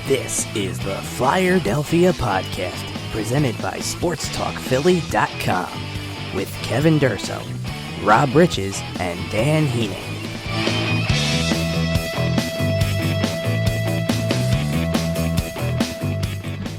This is the Flyerdelphia Podcast, presented by SportsTalkPhilly.com, with Kevin Durso, Rob Riches, and Dan Heening.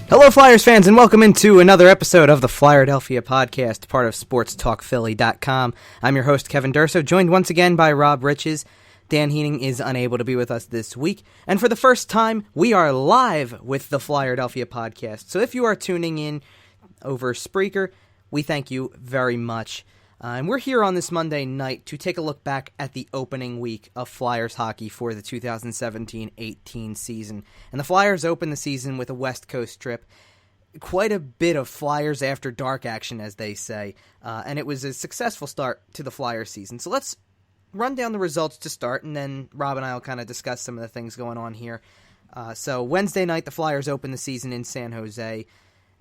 Hello, Flyers fans, and welcome into another episode of the Flyerdelphia Podcast, part of SportsTalkPhilly.com. I'm your host, Kevin Durso, joined once again by Rob Riches. Dan Heening is unable to be with us this week, and for the first time, we are live with the Flyerdelphia Podcast. So if you are tuning in over Spreaker, we thank you very much. And we're here on this Monday night to take a look back at the opening week of Flyers hockey for the 2017-18 season. And the Flyers opened the season with a West Coast trip. Quite a bit of Flyers after dark action, as they say. And it was a successful start to the Flyers season. So let's run down the results to start, and then Rob and I will kind of discuss some of the things going on here. So Wednesday night, the Flyers opened the season in San Jose.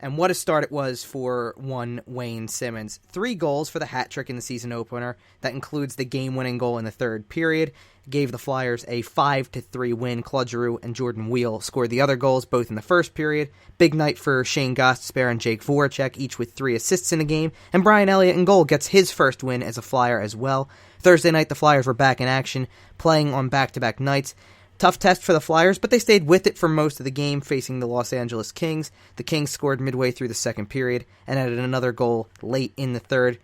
And what a start it was for one Wayne Simmonds. 3 goals for the hat trick in the season opener. That includes the game-winning goal in the third period. Gave the Flyers a 5-3 win. Claude Giroux and Jordan Wheel scored the other goals, both in the first period. Big night for Shane Gostisbehere and Jake Voracek, each with 3 assists in the game. And Brian Elliott in goal gets his first win as a Flyer as well. Thursday night, the Flyers were back in action, playing on back-to-back nights. Tough test for the Flyers, but they stayed with it for most of the game, facing the Los Angeles Kings. The Kings scored midway through the second period and added another goal late in the third,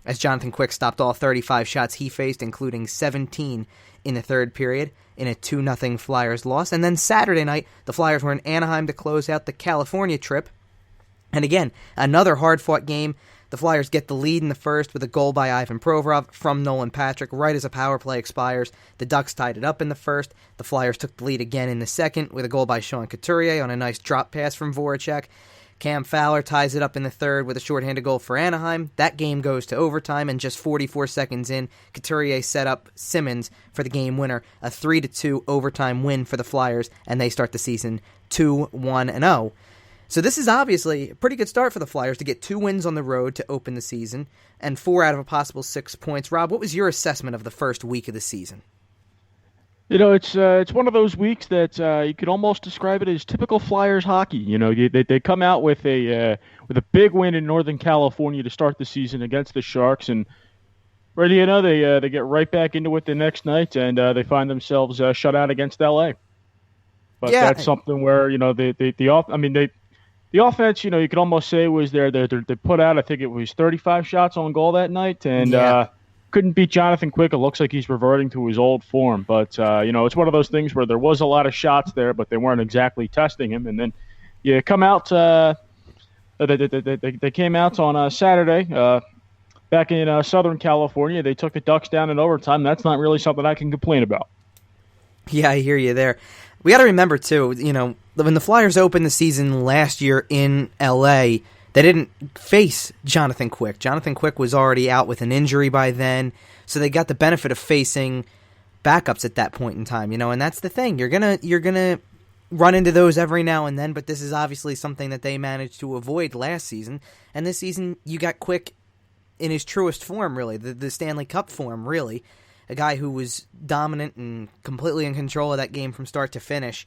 as Jonathan Quick stopped all 35 shots he faced, including 17 in the third period, in a 2-0 Flyers loss. And then Saturday night, the Flyers were in Anaheim to close out the California trip. And again, another hard-fought game. The Flyers get the lead in the first with a goal by Ivan Provorov from Nolan Patrick right as a power play expires. The Ducks tied it up in the first. The Flyers took the lead again in the second with a goal by Sean Couturier on a nice drop pass from Voracek. Cam Fowler ties it up in the third with a shorthanded goal for Anaheim. That game goes to overtime, and just 44 seconds in, Couturier set up Simmonds for the game winner, a 3-2 overtime win for the Flyers, and they start the season 2-1-0. So this is obviously a pretty good start for the Flyers to get 2 wins on the road to open the season, and 4 out of a possible 6 points. Rob, what was your assessment of the first week of the season? You know, it's one of those weeks that you could almost describe it as typical Flyers hockey. You know, they come out with a big win in Northern California to start the season against the Sharks, and right, you know, they get right back into it the next night, and they find themselves shut out against LA. But yeah, that's something where, you know, the offense, you know, you could almost say was there. They put out, I think it was 35 shots on goal that night, and couldn't beat Jonathan Quick. It looks like he's reverting to his old form. But, you know, it's one of those things where there was a lot of shots there, but they weren't exactly testing him. And then you come out, they came out on Saturday back in Southern California. They took the Ducks down in overtime. That's not really something I can complain about. Yeah, I hear you there. We got to remember, too, you know, when the Flyers opened the season last year in L.A., they didn't face Jonathan Quick. Jonathan Quick was already out with an injury by then, so they got the benefit of facing backups at that point in time, you know, and that's the thing. You're gonna run into those every now and then, but this is obviously something that they managed to avoid last season, and this season you got Quick in his truest form, really, the Stanley Cup form, really. A guy who was dominant and completely in control of that game from start to finish.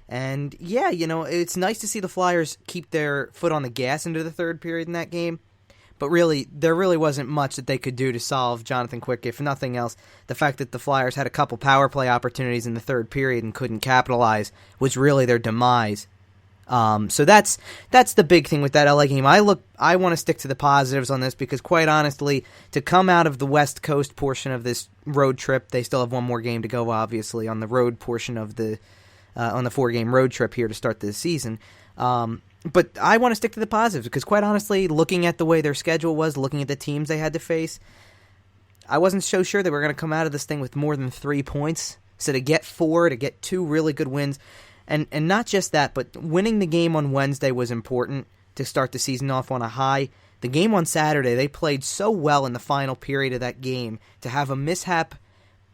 And, yeah, you know, it's nice to see the Flyers keep their foot on the gas into the third period in that game. But really, there really wasn't much that they could do to solve Jonathan Quick, if nothing else. The fact that the Flyers had a couple power play opportunities in the third period and couldn't capitalize was really their demise. So that's the big thing with that LA game. I want to stick to the positives on this because, quite honestly, to come out of the West Coast portion of this road trip, they still have one more game to go, obviously, on the road portion of the on the 4-game road trip here to start this season. But I want to stick to the positives because, quite honestly, looking at the way their schedule was, looking at the teams they had to face, I wasn't so sure they were going to come out of this thing with more than 3 points. So to get 4, to get 2 really good wins. And not just that, but winning the game on Wednesday was important to start the season off on a high. The game on Saturday, they played so well in the final period of that game to have a mishap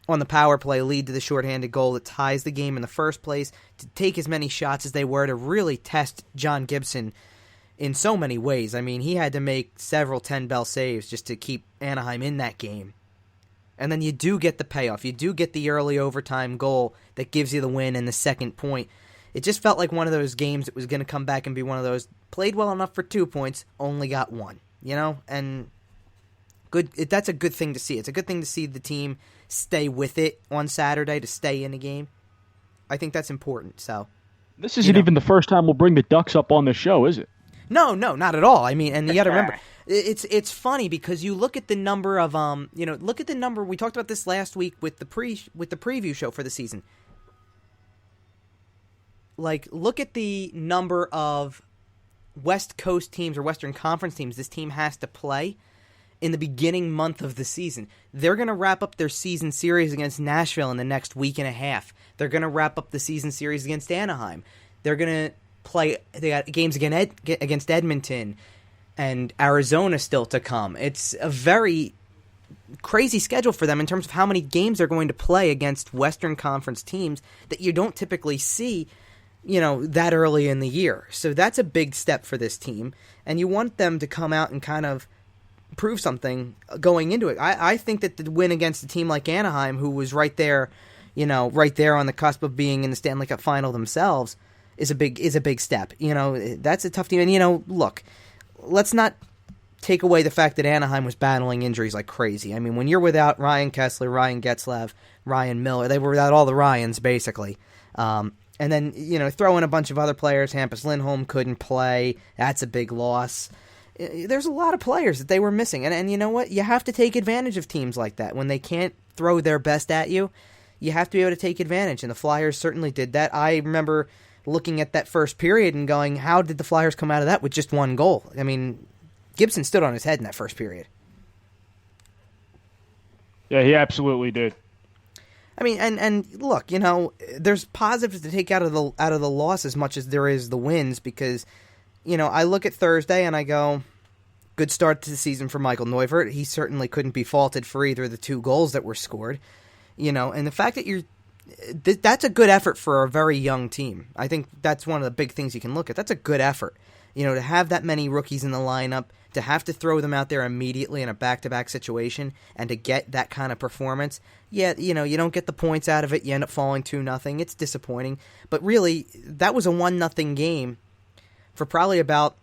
on the power play lead to the shorthanded goal that ties the game in the first place, to take as many shots as they were to really test John Gibson in so many ways. I mean, he had to make several 10-bell saves just to keep Anaheim in that game. And then you do get the payoff. You do get the early overtime goal that gives you the win and the second point. It just felt like one of those games that was going to come back and be one of those, played well enough for 2 points, only got 1, and that's a good thing to see. It's a good thing to see the team stay with it on Saturday, to stay in the game. I think that's important. So this isn't even the first time we'll bring the Ducks up on the show, is it? No, not at all. I mean, and you got to remember, it's funny because you look at the number of look at the number. We talked about this last week with the preview show for the season. Like, look at the number of West Coast teams or Western Conference teams this team has to play in the beginning month of the season. They're going to wrap up their season series against Nashville in the next week and a half. They're going to wrap up the season series against Anaheim. They're going to play. They got games against Edmonton and Arizona still to come. It's a very crazy schedule for them in terms of how many games they're going to play against Western Conference teams that you don't typically see, that early in the year. So that's a big step for this team, and you want them to come out and kind of prove something going into it. I think that the win against a team like Anaheim, who was right there on the cusp of being in the Stanley Cup final themselves, is a big step. That's a tough team. And, look, let's not take away the fact that Anaheim was battling injuries like crazy. I mean, when you're without Ryan Kessler, Ryan Getzlav, Ryan Miller, they were without all the Ryans, basically. And then, throw in a bunch of other players. Hampus Lindholm couldn't play. That's a big loss. There's a lot of players that they were missing. And you know what? You have to take advantage of teams like that. When they can't throw their best at you, you have to be able to take advantage. And the Flyers certainly did that. I remember looking at that first period and going, how did the Flyers come out of that with just 1 goal? I mean, Gibson stood on his head in that first period. Yeah, he absolutely did. I mean, and look, there's positives to take out of the loss as much as there is the wins, because, I look at Thursday and I go, good start to the season for Michael Neuvert. He certainly couldn't be faulted for either of the 2 goals that were scored, and the fact that that's a good effort for a very young team. I think that's one of the big things you can look at. That's a good effort, to have that many rookies in the lineup, to have to throw them out there immediately in a back-to-back situation, and to get that kind of performance. Yeah, you don't get the points out of it. You end up falling 2-0. It's disappointing. But really, that was a 1-0 game for probably about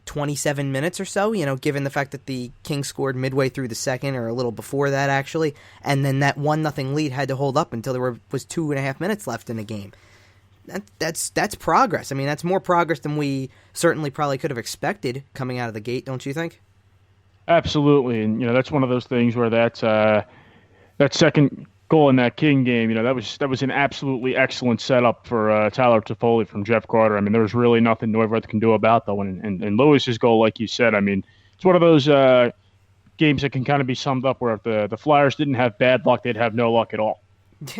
27 minutes or so, given the fact that the Kings scored midway through the second, or a little before that, actually. And then that 1-0 lead had to hold up until there was 2.5 minutes left in the game. That's progress. I mean, that's more progress than we certainly probably could have expected coming out of the gate, don't you think? Absolutely, and that's one of those things where that second goal in that King game, that was an absolutely excellent setup for Tyler Toffoli from Jeff Carter. I mean, there was really nothing Neuvert can do about that one. And Lewis's goal, like you said, I mean, it's one of those games that can kind of be summed up where if the Flyers didn't have bad luck, they'd have no luck at all.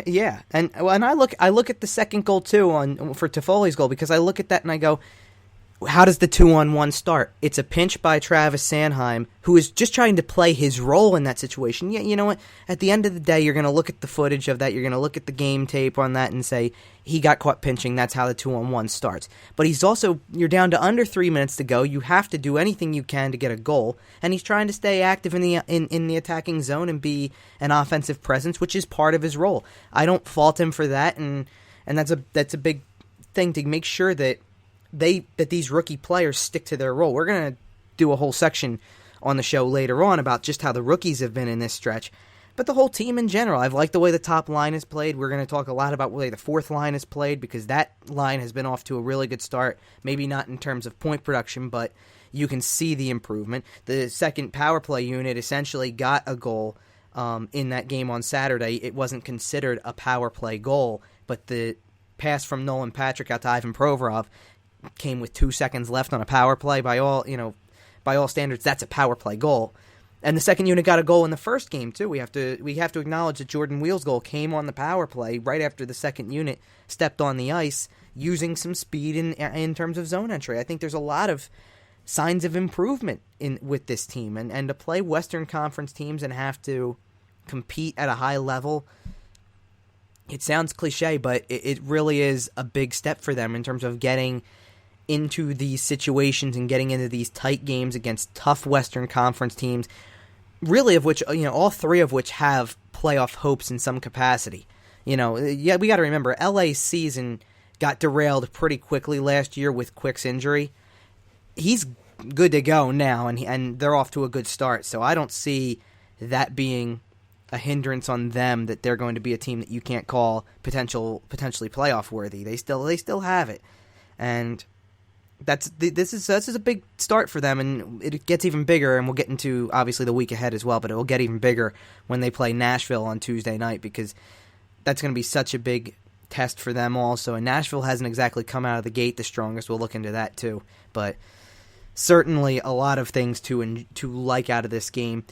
Yeah, and I look at the second goal too for Toffoli's goal, because I look at that and I go, how does the 2-on-1 start? It's a pinch by Travis Sanheim, who is just trying to play his role in that situation. Yeah, you know what? At the end of the day, you're going to look at the footage of that. You're going to look at the game tape on that and say, he got caught pinching. That's how the 2-on-1 starts. But you're down to under 3 minutes to go. You have to do anything you can to get a goal. And he's trying to stay active in the attacking zone and be an offensive presence, which is part of his role. I don't fault him for that, and that's a big thing to make sure that these rookie players stick to their role. We're going to do a whole section on the show later on about just how the rookies have been in this stretch. But the whole team in general, I've liked the way the top line is played. We're going to talk a lot about the way the fourth line is played, because that line has been off to a really good start. Maybe not in terms of point production, but you can see the improvement. The second power play unit essentially got a goal in that game on Saturday. It wasn't considered a power play goal, but the pass from Nolan Patrick out to Ivan Provorov came with 2 seconds left on a power play. By all standards, that's a power play goal. And the second unit got a goal in the first game too. We have to acknowledge that Jordan Wheel's goal came on the power play right after the second unit stepped on the ice, using some speed in terms of zone entry. I think there's a lot of signs of improvement with this team, and to play Western Conference teams and have to compete at a high level. It sounds cliche, but it really is a big step for them in terms of getting into these situations and getting into these tight games against tough Western Conference teams, really of which, all 3 of which have playoff hopes in some capacity. We got to remember, LA's season got derailed pretty quickly last year with Quick's injury. He's good to go now, and they're off to a good start. So I don't see that being a hindrance on them, that they're going to be a team that you can't call potentially playoff worthy. They still have it, and this is a big start for them, and it gets even bigger. And we'll get into obviously the week ahead as well, but it will get even bigger when they play Nashville on Tuesday night, because that's going to be such a big test for them also. And Nashville hasn't exactly come out of the gate the strongest. We'll look into that too, but certainly a lot of things to like out of this game.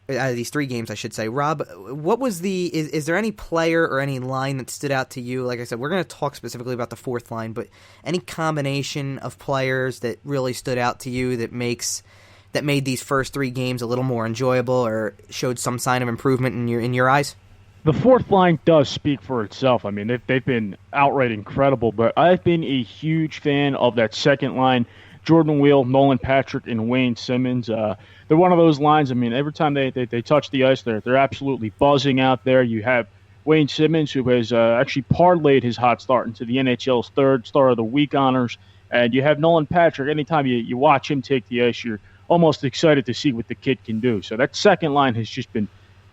Out of these 3 games, I should say. Rob, what was is there any player or any line that stood out to you? Like I said, we're going to talk specifically about the 4th line, but any combination of players that really stood out to you that made these first 3 games a little more enjoyable or showed some sign of improvement in your eyes? The 4th line does speak for itself. I mean, they've been outright incredible, but I've been a huge fan of that 2nd line. Jordan Wheel, Nolan Patrick, and Wayne Simmons. They're one of those lines. I mean, every time they touch the ice, they're absolutely buzzing out there. You have Wayne Simmons, who has actually parlayed his hot start into the NHL's 3rd Star of the Week honors. And you have Nolan Patrick. Anytime you watch him take the ice, you're almost excited to see what the kid can do. So that 2nd line has just been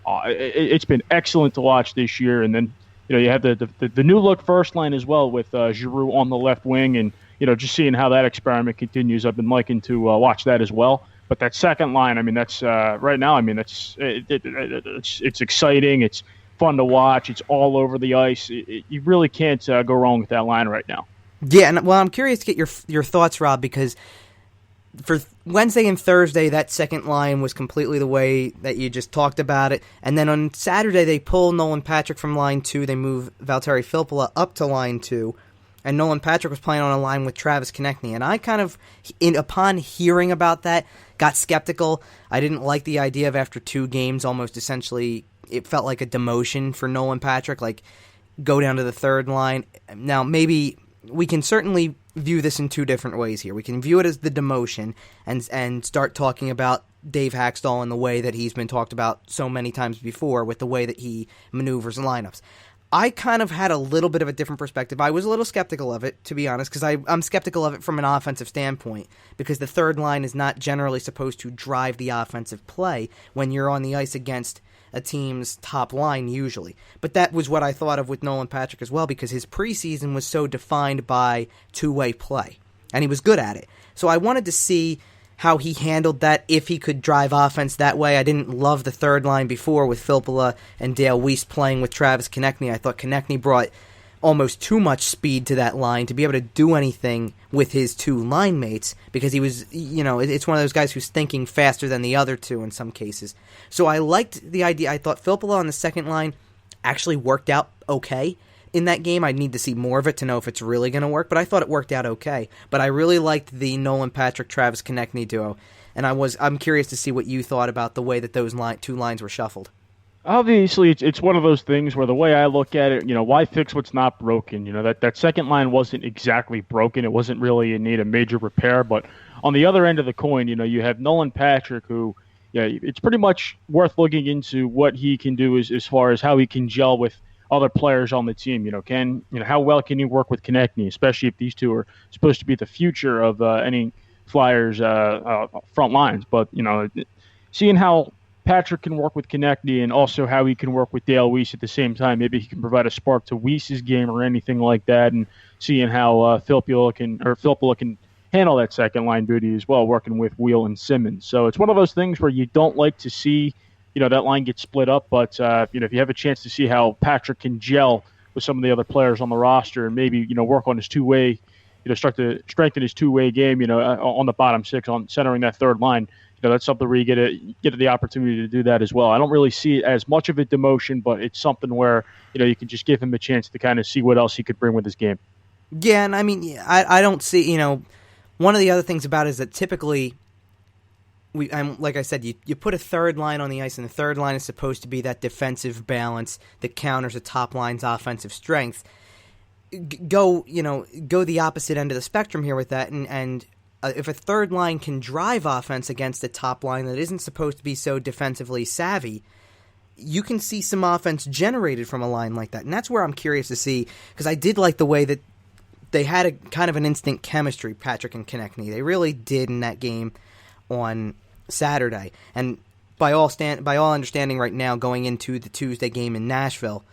it's been excellent to watch this year. And then you have the new look 1st line as well, with Giroux on the left wing, and just seeing how that experiment continues. I've been liking to watch that as well. But that 2nd line, I mean, that's right now. I mean, it's exciting. It's fun to watch. It's all over the ice. You really can't go wrong with that line right now. Yeah, and well, I'm curious to get your thoughts, Rob, because for Wednesday and Thursday, that 2nd line was completely the way that you just talked about it. And then on Saturday, they pull Nolan Patrick from line 2. They move Valtteri Filppula up to line 2. And Nolan Patrick was playing on a line with Travis Konechny. And I kind of, upon hearing about that, got skeptical. I didn't like the idea of, after 2 games, almost essentially, it felt like a demotion for Nolan Patrick, like go down to the 3rd line. Now, maybe we can certainly view this in 2 different ways here. We can view it as the demotion and start talking about Dave Haxtell and the way that he's been talked about so many times before, with the way that he maneuvers lineups. I kind of had a little bit of a different perspective. I was a little skeptical of it, to be honest, because I'm skeptical of it from an offensive standpoint, because the 3rd line is not generally supposed to drive the offensive play when you're on the ice against a team's top line usually. But that was what I thought of with Nolan Patrick as well, because his preseason was so defined by 2-way play, and he was good at it. So I wanted to see how he handled that, if he could drive offense that way. I didn't love the 3rd line before with Filppula and Dale Weiss playing with Travis Konechny. I thought Konechny brought almost too much speed to that line to be able to do anything with his 2 line mates, because he was, it's one of those guys who's thinking faster than the other 2 in some cases. So I liked the idea. I thought Filppula on the 2nd line actually worked out okay in that game. I'd need to see more of it to know if it's really going to work, but I thought it worked out okay. But I really liked the Nolan Patrick, Travis Konechny duo, and I'm curious to see what you thought about the way that those 2 lines were shuffled. Obviously, it's one of those things where the way I look at it, why fix what's not broken? That 2nd line wasn't exactly broken. It wasn't really in need of major repair. But on the other end of the coin, you have Nolan Patrick, who, it's pretty much worth looking into what he can do as far as how he can gel with other players on the team. How well can he work with Konechny, especially if these 2 are supposed to be the future of any Flyers front lines. But seeing how Patrick can work with Konechny, and also how he can work with Dale Weiss at the same time. Maybe he can provide a spark to Weiss's game or anything like that, and seeing how Filppula can handle that 2nd line duty as well, working with Wheel and Simmons. So it's one of those things where you don't like to see that line get split up, but if you have a chance to see how Patrick can gel with some of the other players on the roster, and maybe work on his 2-way, start to strengthen his 2-way game, on the bottom 6, on centering that 3rd line. That's something where you get the opportunity to do that as well. I don't really see it as much of a demotion, but it's something where you can just give him a chance to kind of see what else he could bring with his game. Yeah, and I mean, I don't see, one of the other things about it is that typically, like I said, you put a 3rd line on the ice, and the 3rd line is supposed to be that defensive balance that counters a top line's offensive strength. Go the opposite end of the spectrum here with that, and if a 3rd line can drive offense against a top line that isn't supposed to be so defensively savvy, you can see some offense generated from a line like that. And that's where I'm curious to see, because I did like the way that they had a kind of an instant chemistry, Patrick and Konechny. They really did in that game on Saturday. And by all understanding right now, going into the Tuesday game in Nashville,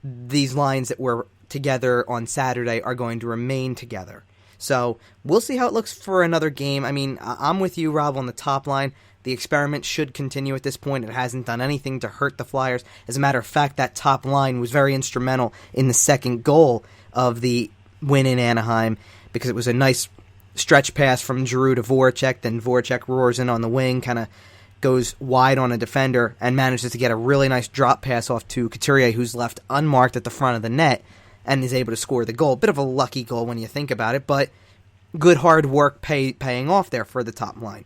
these lines that were together on Saturday are going to remain together. So we'll see how it looks for another game. I mean, I'm with you, Rob, on the top line. The experiment should continue at this point. It hasn't done anything to hurt the Flyers. As a matter of fact, that top line was very instrumental in the second goal of the win in Anaheim, because it was a nice stretch pass from Giroux to Voracek. Then Voracek roars in on the wing, kind of goes wide on a defender, and manages to get a really nice drop pass off to Couturier, who's left unmarked at the front of the net, and is able to score the goal. Bit of a lucky goal when you think about it, but good hard work paying off there for the top line.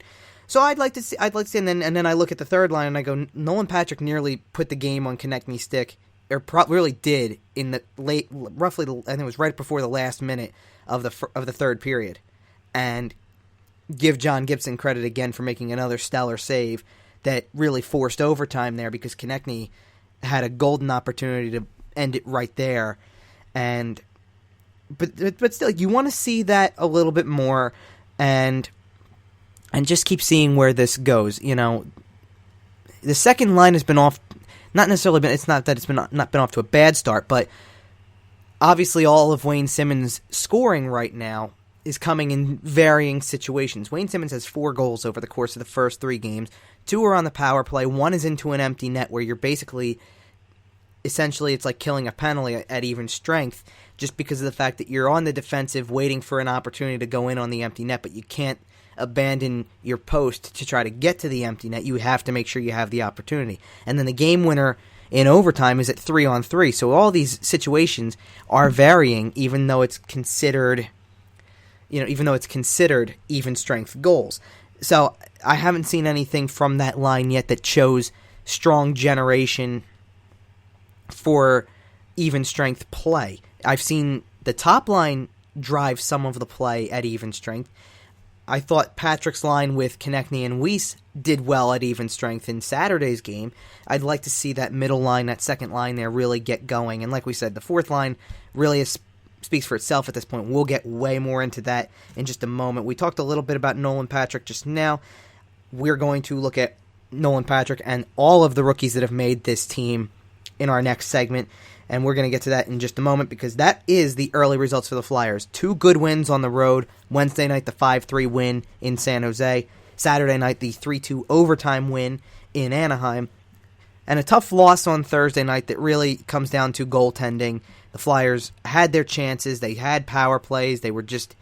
So I'd like to see, and then I look at the third line and I go, Nolan Patrick nearly put the game on Konechny's stick, or really did in the roughly, I think it was right before the last minute of the third period, and give John Gibson credit again for making another stellar save that really forced overtime there, because Konechny had a golden opportunity to end it right there, but still, you want to see that a little bit more, and just keep seeing where this goes. You know, the second line has been off, not necessarily been, it's not that it's been not been off to a bad start, but obviously all of Wayne Simmons' scoring right now is coming in varying situations. Wayne Simmons has 4 goals over the course of the first 3 games. 2 are on the power play. 1 is into an empty net, where you're essentially it's like killing a penalty at even strength, just because of the fact that you're on the defensive waiting for an opportunity to go in on the empty net, but you can't abandon your post to try to get to the empty net. You have to make sure you have the opportunity. And then the game winner in overtime is at 3-on-3. So all these situations are varying, even though it's considered even strength goals. So I haven't seen anything from that line yet that shows strong generation for even strength play. I've seen the top line drive some of the play at even strength. I thought Patrick's line with Konechny and Weiss did well at even strength in Saturday's game. I'd like to see that middle line, that second line there, really get going. And like we said, the fourth line really speaks for itself at this point. We'll get way more into that in just a moment. We talked a little bit about Nolan Patrick just now. We're going to look at Nolan Patrick and all of the rookies that have made this team in our next segment. And we're going to get to that in just a moment, because that is the early results for the Flyers. 2 good wins on the road. Wednesday night, the 5-3 win in San Jose. Saturday night, the 3-2 overtime win in Anaheim. And a tough loss on Thursday night that really comes down to goaltending. The Flyers had their chances. They had power plays. They were just...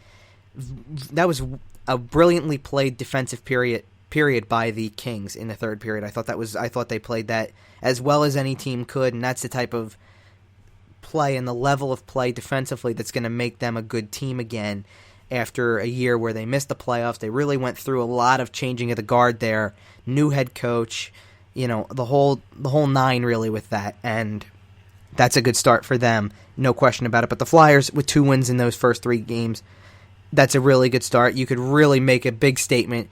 That was a brilliantly played defensive period by the Kings in the third period. I thought they played that as well as any team could, and that's the type of play and the level of play defensively that's going to make them a good team again after a year where they missed the playoffs. They really went through a lot of changing of the guard there, new head coach, the whole 9 really with that, and that's a good start for them, no question about it. But the Flyers, with 2 wins in those first 3 games, that's a really good start. You could really make a big statement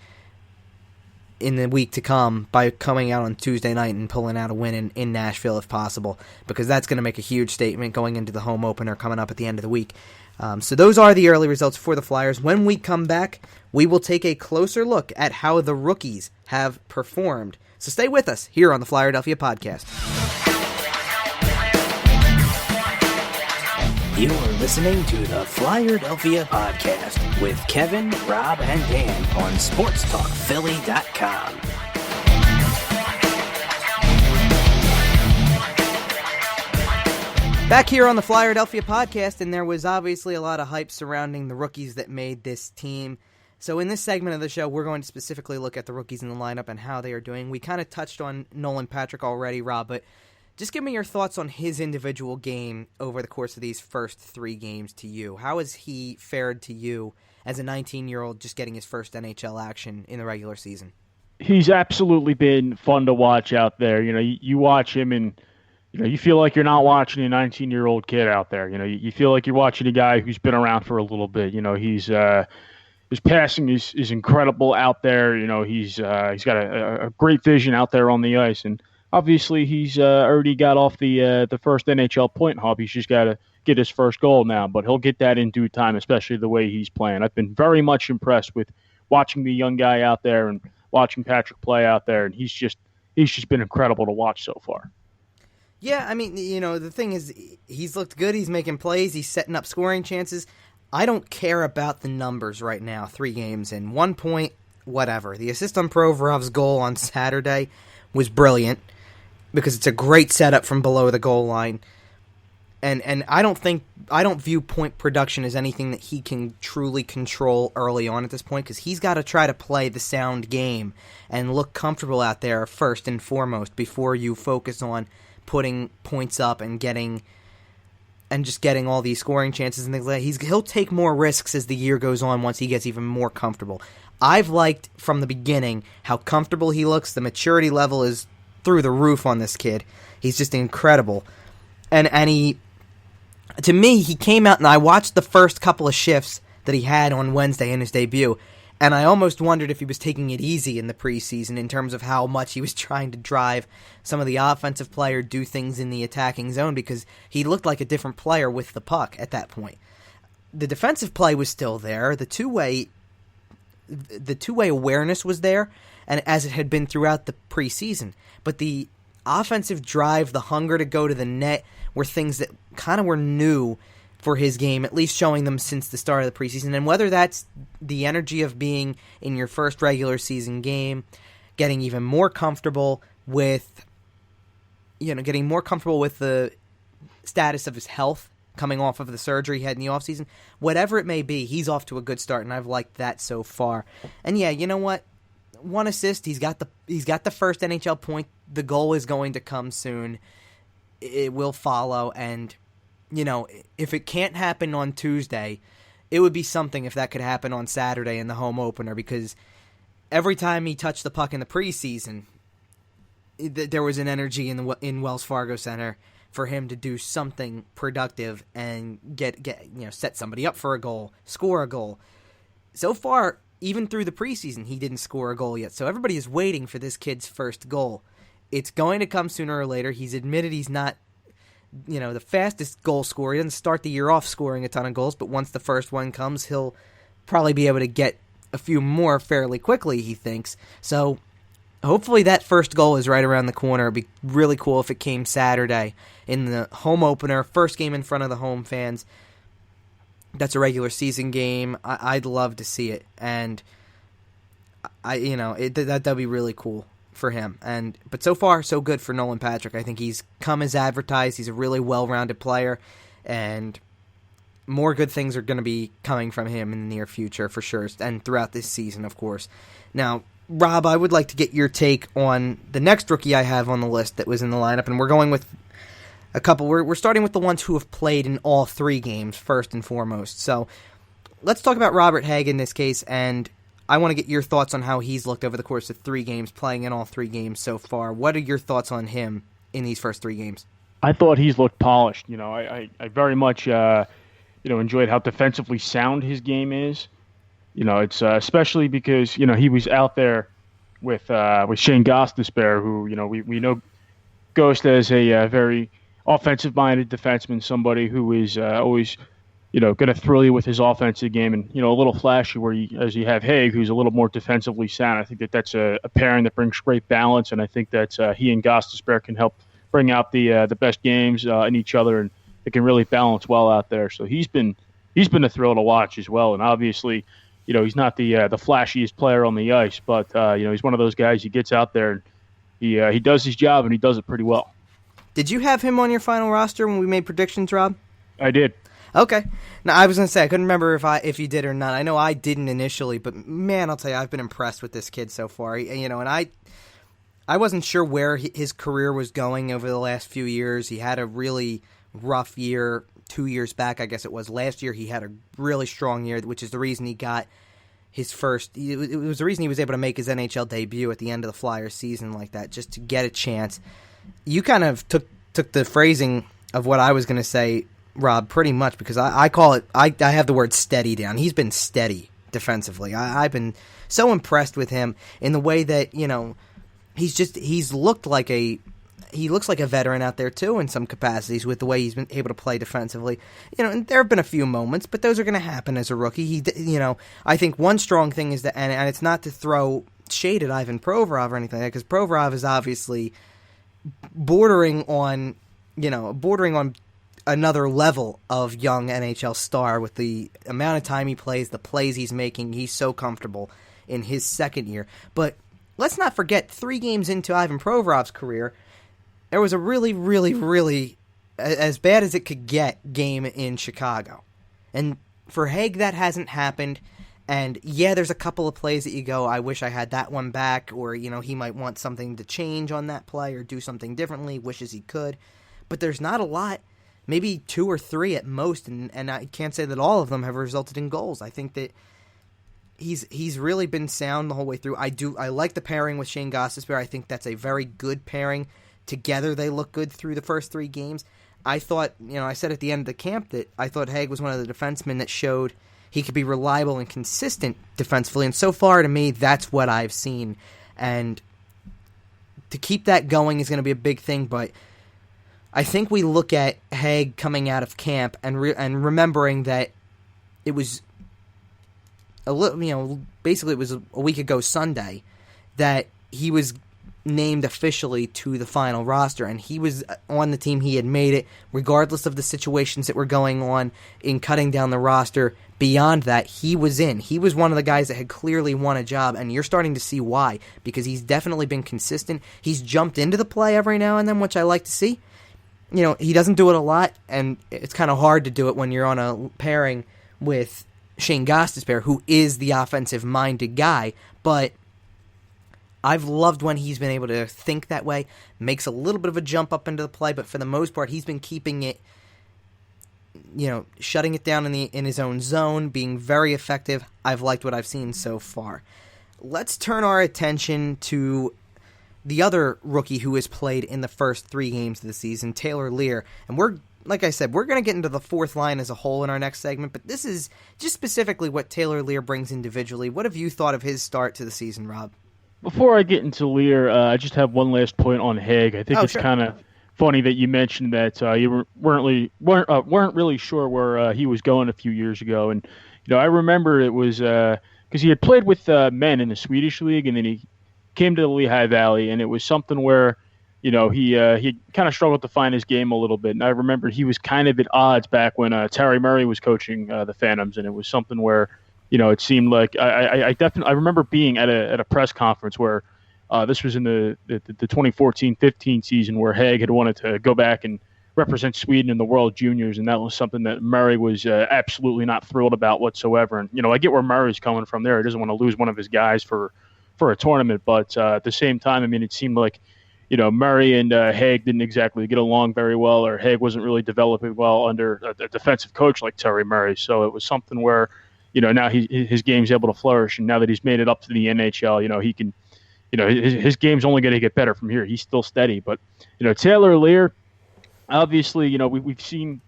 in the week to come by coming out on Tuesday night and pulling out a win in Nashville if possible, because that's going to make a huge statement going into the home opener coming up at the end of the week. So those are the early results for the Flyers. When we come back, we will take a closer look at how the rookies have performed. So stay with us here on the Flyerdelphia Podcast. You're listening to the Flyerdelphia Podcast with Kevin, Rob, and Dan on SportsTalkPhilly.com. Back here on the Flyerdelphia Podcast, and there was obviously a lot of hype surrounding the rookies that made this team. So in this segment of the show, we're going to specifically look at the rookies in the lineup and how they are doing. We kind of touched on Nolan Patrick already, Rob, but just give me your thoughts on his individual game over the course of these first 3 games to you. How has he fared to you as a 19-year-old just getting his first NHL action in the regular season? He's absolutely been fun to watch out there. You watch him and you feel like you're not watching a 19-year-old kid out there. You feel like you're watching a guy who's been around for a little bit. His passing is incredible out there. He's got a great vision out there on the ice, and obviously he's already got off the first NHL point hop. He's just got to get his first goal now, but he'll get that in due time, especially the way he's playing. I've been very much impressed with watching the young guy out there and watching Patrick play out there, and he's just been incredible to watch so far. Yeah, I mean, the thing is, he's looked good. He's making plays. He's setting up scoring chances. I don't care about the numbers right now. 3 games in, 1 point, whatever. The assist on Provorov's goal on Saturday was brilliant because it's a great setup from below the goal line. And I don't view point production as anything that he can truly control early on at this point, because he's got to try to play the sound game and look comfortable out there first and foremost before you focus on putting points up and getting all these scoring chances and things like that. He'll take more risks as the year goes on once he gets even more comfortable. I've liked from the beginning how comfortable he looks. The maturity level is through the roof on this kid. He's just incredible. And he, to me, he came out and I watched the first couple of shifts that he had on Wednesday in his debut, and I almost wondered if he was taking it easy in the preseason in terms of how much he was trying to drive some of the offensive player do things in the attacking zone, because he looked like a different player with the puck at that point. The defensive play was still there. The two-way awareness was there, and as it had been throughout the preseason. But the offensive drive, the hunger to go to the net, were things that kind of were new for his game, at least showing them since the start of the preseason. And whether that's the energy of being in your first regular season game, getting even more comfortable with, getting more comfortable with the status of his health coming off of the surgery he had in the offseason, whatever it may be, he's off to a good start, and I've liked that so far. And yeah, you know what? 1 assist, he's got the first NHL point. The goal is going to come soon. It will follow, and if it can't happen on Tuesday, it would be something if that could happen on Saturday in the home opener, because every time he touched the puck in the preseason, there was an energy in Wells Fargo Center for him to do something productive and set somebody up for a goal, score a goal. So far, even through the preseason, he didn't score a goal yet, so everybody is waiting for this kid's first goal. It's going to come sooner or later. He's admitted he's not, the fastest goal scorer. He doesn't start the year off scoring a ton of goals, but once the first one comes, he'll probably be able to get a few more fairly quickly, he thinks. So hopefully that first goal is right around the corner. It'd be really cool if it came Saturday in the home opener, first game in front of the home fans. That's a regular season game. I'd love to see it, and that'd be really cool for him. But so far, so good for Nolan Patrick. I think he's come as advertised. He's a really well-rounded player, and more good things are going to be coming from him in the near future for sure, and throughout this season, of course. Now, Rob, I would like to get your take on the next rookie I have on the list that was in the lineup, and we're going with a couple. We're starting with the ones who have played in all 3 games first and foremost. So let's talk about Robert Hägg in this case, and I want to get your thoughts on how he's looked over the course of 3 games, playing in all 3 games so far. What are your thoughts on him in these first 3 games? I thought he's looked polished. I very much enjoyed how defensively sound his game is. It's especially because he was out there with Shane Gostisbehere, who we know Ghost as a very offensive-minded defenseman, somebody who is always going to thrill you with his offensive game, and a little flashy. As you have Hägg, who's a little more defensively sound. I think that's a pairing that brings great balance, and I think that he and Gostisbehere can help bring out the best games in each other, and they can really balance well out there. So he's been a thrill to watch as well, and obviously, he's not the flashiest player on the ice, but he's one of those guys. He gets out there and he does his job, and he does it pretty well. Did you have him on your final roster when we made predictions, Rob? I did. Okay. Now, I was going to say, I couldn't remember if you did or not. I know I didn't initially, but man, I'll tell you, I've been impressed with this kid so far. And I wasn't sure where his career was going over the last few years. He had a really rough year 2 years back, I guess it was. Last year, he had a really strong year, which is the reason he got his first. It was the reason he was able to make his NHL debut at the end of the Flyers season like that, just to get a chance. You kind of took the phrasing of what I was going to say, Rob, pretty much, because I call it, I have the word steady down. He's been steady defensively. I've been so impressed with him in the way that, he's looked like a he looks like a veteran out there too in some capacities with the way he's been able to play defensively. And there have been a few moments, but those are going to happen as a rookie. I think one strong thing is that, and it's not to throw shade at Ivan Provorov or anything like that, because Provorov is obviously bordering on another level of young NHL star with the amount of time he plays, the plays he's making. He's so comfortable in his second year. But let's not forget, 3 games into Ivan Provorov's career, there was a really, really, really, as bad as it could get, game in Chicago. And for Haig, that hasn't happened. And yeah, there's a couple of plays that you go, I wish I had that one back, or, he might want something to change on that play or do something differently, wishes he could. But there's not a lot, maybe 2 or 3 at most, and I can't say that all of them have resulted in goals. I think that he's really been sound the whole way through. I like the pairing with Shane Gostisbehere. I think that's a very good pairing. Together, they look good through the first 3 games. I thought, I said at the end of the camp that I thought Haig was one of the defensemen that showed he could be reliable and consistent defensively, and so far, to me, that's what I've seen. And to keep that going is going to be a big thing, but I think we look at Haig coming out of camp and remembering that it was basically it was a week ago Sunday that he was named officially to the final roster, and he was on the team. He had made it regardless of the situations that were going on in cutting down the roster. Beyond that, he was in. He was one of the guys that had clearly won a job, and you're starting to see why, because he's definitely been consistent. He's jumped into the play every now and then, which I like to see. He doesn't do it a lot, and it's kind of hard to do it when you're on a pairing with Shane Gostisbehere, who is the offensive-minded guy, but I've loved when he's been able to think that way, makes a little bit of a jump up into the play, but for the most part, he's been keeping it, shutting it down in his own zone, being very effective. I've liked what I've seen so far. Let's turn our attention to the other rookie who has played in the first 3 games of the season, Taylor Lear. And like I said, we're going to get into the fourth line as a whole in our next segment, but this is just specifically what Taylor Lear brings individually. What have you thought of his start to the season, Rob? Before I get into Lear, I just have one last point on Haig. I think it's kind of funny that you mentioned that you weren't really sure where he was going a few years ago, and I remember it was because he had played with men in the Swedish league, and then he came to the Lehigh Valley, and it was something where he kind of struggled to find his game a little bit. And I remember he was kind of at odds back when Terry Murray was coaching the Phantoms, and it was something where it seemed like I remember being at a press conference where this was in the 2014-15 season where Haig had wanted to go back and represent Sweden in the World Juniors, and that was something that Murray was absolutely not thrilled about whatsoever. And I get where Murray's coming from there. He doesn't want to lose one of his guys for a tournament, but at the same time, it seemed like Murray and Haig didn't exactly get along very well, or Haig wasn't really developing well under a defensive coach like Terry Murray. So it was something where now his game's able to flourish, and now that he's made it up to the NHL, he can, his game's only going to get better from here. He's still steady, but Taylor Lear, obviously, we've seen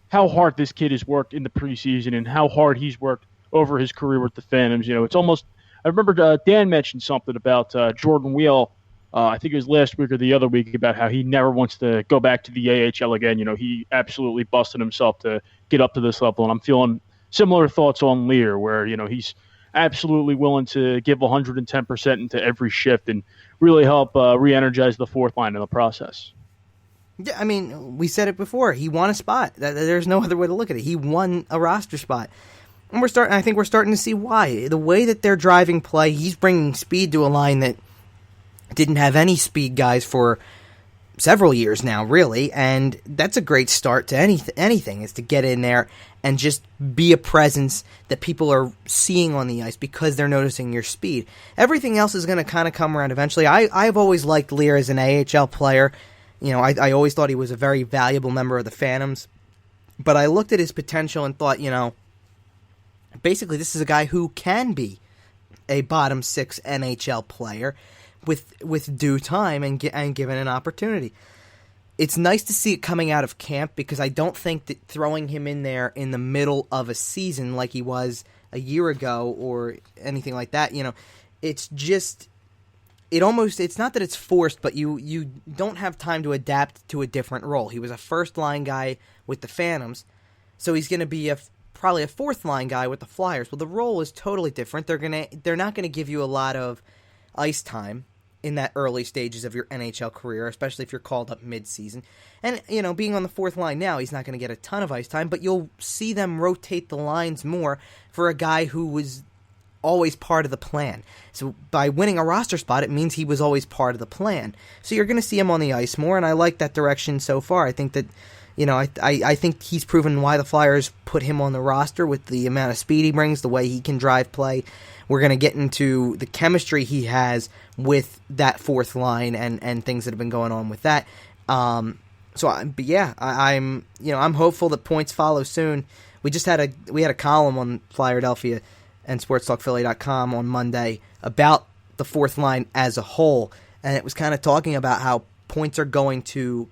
how hard this kid has worked in the preseason and how hard he's worked over his career with the Phantoms. It's almost. I remember Dan mentioned something about Jordan Wheel. I think it was last week or the other week about how he never wants to go back to the AHL again. He absolutely busted himself to get up to this level, and I'm feeling similar thoughts on Lear, where he's absolutely willing to give 110% into every shift and really help re-energize the fourth line in the process. Yeah, we said it before. He won a spot. There's no other way to look at it. He won a roster spot. And I think we're starting to see why. The way that they're driving play, he's bringing speed to a line that didn't have any speed guys for several years now, really, and that's a great start to anything, is to get in there and just be a presence that people are seeing on the ice because they're noticing your speed. Everything else is going to kind of come around eventually. I've always liked Lear as an AHL player. I always thought he was a very valuable member of the Phantoms, but I looked at his potential and thought, basically this is a guy who can be a bottom 6 NHL player with due time and given an opportunity. It's nice to see it coming out of camp, because I don't think that throwing him in there in the middle of a season like he was a year ago or anything like that, it's it's not that it's forced, but you don't have time to adapt to a different role. He was a first-line guy with the Phantoms, so he's going to be probably a fourth-line guy with the Flyers. Well, the role is totally different. They're not going to give you a lot of ice time in that early stages of your NHL career, especially if you're called up mid-season. And, being on the fourth line now, he's not going to get a ton of ice time, but you'll see them rotate the lines more for a guy who was always part of the plan. So by winning a roster spot, it means he was always part of the plan. So you're going to see him on the ice more, and I like that direction so far. I think that, I think he's proven why the Flyers put him on the roster with the amount of speed he brings, the way he can drive play. We're going to get into the chemistry he has with that fourth line and things that have been going on with that. I'm hopeful that points follow soon. We had a column on Flyerdelphia and SportsTalkPhilly.com on Monday about the fourth line as a whole, and it was kind of talking about how points are going to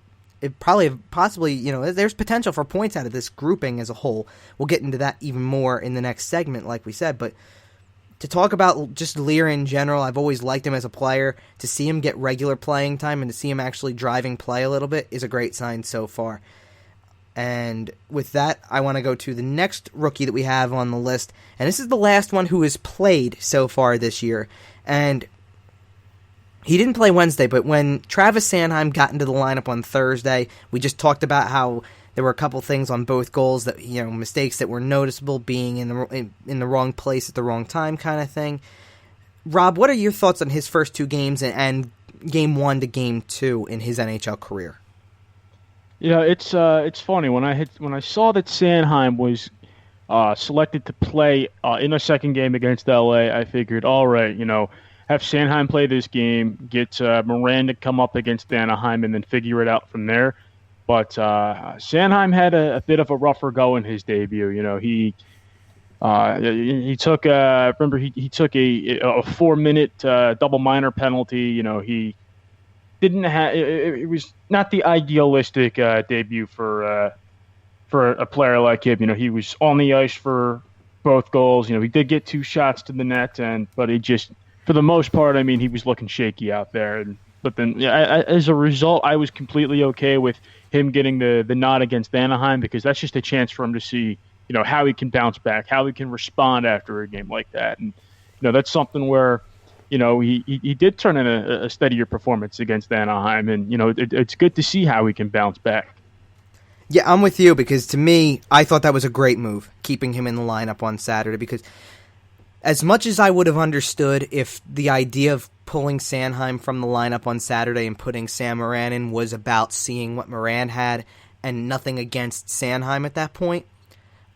possibly, there's potential for points out of this grouping as a whole. We'll get into that even more in the next segment, like we said, but to talk about just Lear in general, I've always liked him as a player. To see him get regular playing time and to see him actually driving play a little bit is a great sign so far. And with that, I want to go to the next rookie that we have on the list, and this is the last one who has played so far this year. And he didn't play Wednesday, but when Travis Sanheim got into the lineup on Thursday, we just talked about how there were a couple things on both goals that, mistakes that were noticeable, being in the wrong place at the wrong time kind of thing. Rob, what are your thoughts on his first two games and game 1 to game 2 in his NHL career? It's funny when I saw that Sanheim was selected to play in a second game against LA. I figured, all right, have Sanheim play this game, get Moran to come up against Anaheim, and then figure it out from there. But Sanheim had a bit of a rougher go in his debut. He took he took a 4-minute double minor penalty. He didn't have it was not the idealistic debut for a player like him. He was on the ice for both goals. He did get 2 shots to the net, but he just, for the most part, he was looking shaky out there. But then, as a result, I was completely okay with him getting the nod against Anaheim, because that's just a chance for him to see, how he can bounce back, how he can respond after a game like that. And, that's something where, he did turn in a steadier performance against Anaheim, and, it's good to see how he can bounce back. Yeah, I'm with you, because to me, I thought that was a great move, keeping him in the lineup on Saturday, because as much as I would have understood if the idea of pulling Sanheim from the lineup on Saturday and putting Sam Moran in was about seeing what Moran had and nothing against Sanheim at that point,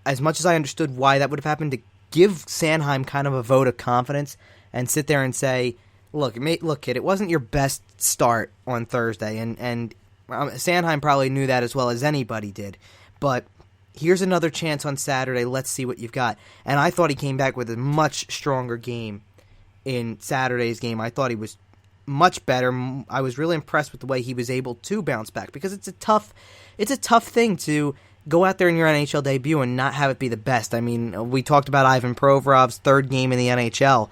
as much as I understood why that would have happened, to give Sanheim kind of a vote of confidence and sit there and say, look, kid, it wasn't your best start on Thursday, and Sanheim probably knew that as well as anybody did, but here's another chance on Saturday. Let's see what you've got. And I thought he came back with a much stronger game in Saturday's game. I thought he was much better. I was really impressed with the way he was able to bounce back, because it's a tough thing to go out there in your NHL debut and not have it be the best. We talked about Ivan Provorov's third game in the NHL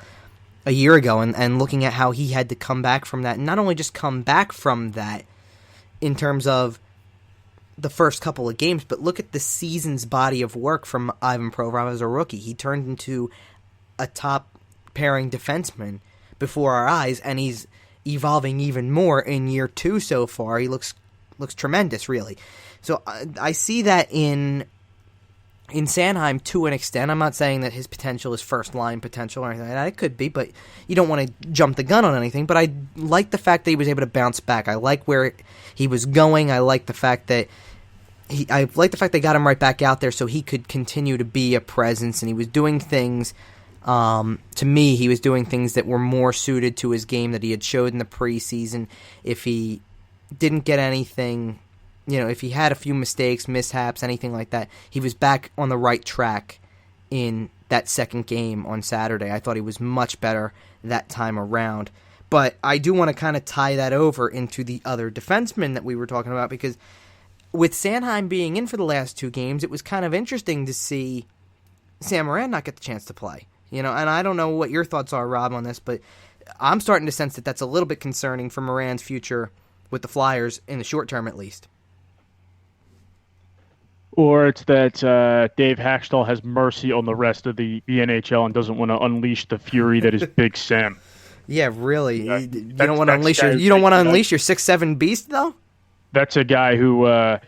a year ago, and looking at how he had to come back from that. And not only just come back from that in terms of the first couple of games, but look at the season's body of work from Ivan Provorov as a rookie. He turned into a top pairing defenseman before our eyes, and he's evolving even more in year 2 so far. He looks tremendous, really. So I see that in Sanheim to an extent. I'm not saying that his potential is first-line potential or anything like that. It could be, but you don't want to jump the gun on anything. But I like the fact that he was able to bounce back. I like where he was going. I like the fact that they got him right back out there so he could continue to be a presence, and he was doing things, to me, he was doing things that were more suited to his game that he had showed in the preseason. If he didn't get anything, if he had a few mistakes, mishaps, anything like that, he was back on the right track in that second game on Saturday. I thought he was much better that time around. But I do want to kind of tie that over into the other defensemen that we were talking about, because with Sanheim being in for the last 2 games, it was kind of interesting to see Sam Moran not get the chance to play. And I don't know what your thoughts are, Rob, on this, but I'm starting to sense that that's a little bit concerning for Moran's future with the Flyers in the short term, at least. Or it's that Dave Haxtell has mercy on the rest of the NHL and doesn't want to unleash the fury that is Big Sam. Yeah, really. Yeah, you don't want to unleash your 6'7" beast, though? That's a guy who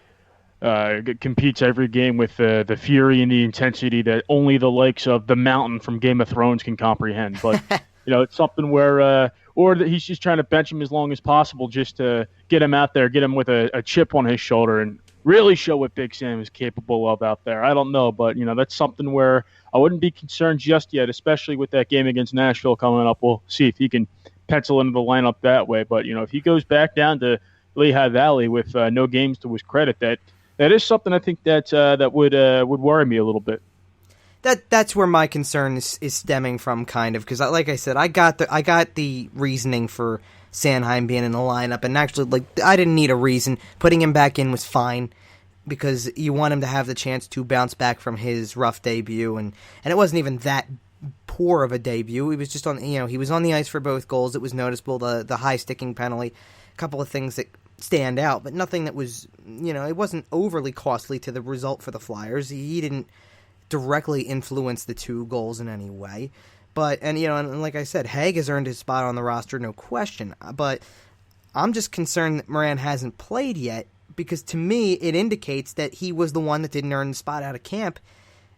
competes every game with the fury and the intensity that only the likes of the Mountain from Game of Thrones can comprehend. But it's something where or that he's just trying to bench him as long as possible just to get him out there, get him with a chip on his shoulder, and really show what Big Sam is capable of out there. I don't know, but that's something where I wouldn't be concerned just yet, especially with that game against Nashville coming up. We'll see if he can pencil into the lineup that way. But if he goes back down to Lehigh Valley with no games to his credit, that is something I think that would worry me a little bit. That's where my concern is stemming from, kind of, because like I said, I got the reasoning for Sanheim being in the lineup, and actually, I didn't need a reason. Putting him back in was fine, because you want him to have the chance to bounce back from his rough debut, and it wasn't even that poor of a debut. He was just on, he was on the ice for both goals. It was noticeable, the high sticking penalty, a couple of things that stand out, but nothing that was, it wasn't overly costly to the result for the Flyers. He didn't directly influence the 2 goals in any way. But, and like I said, Haig has earned his spot on the roster, no question. But I'm just concerned that Moran hasn't played yet, because to me, it indicates that he was the one that didn't earn the spot out of camp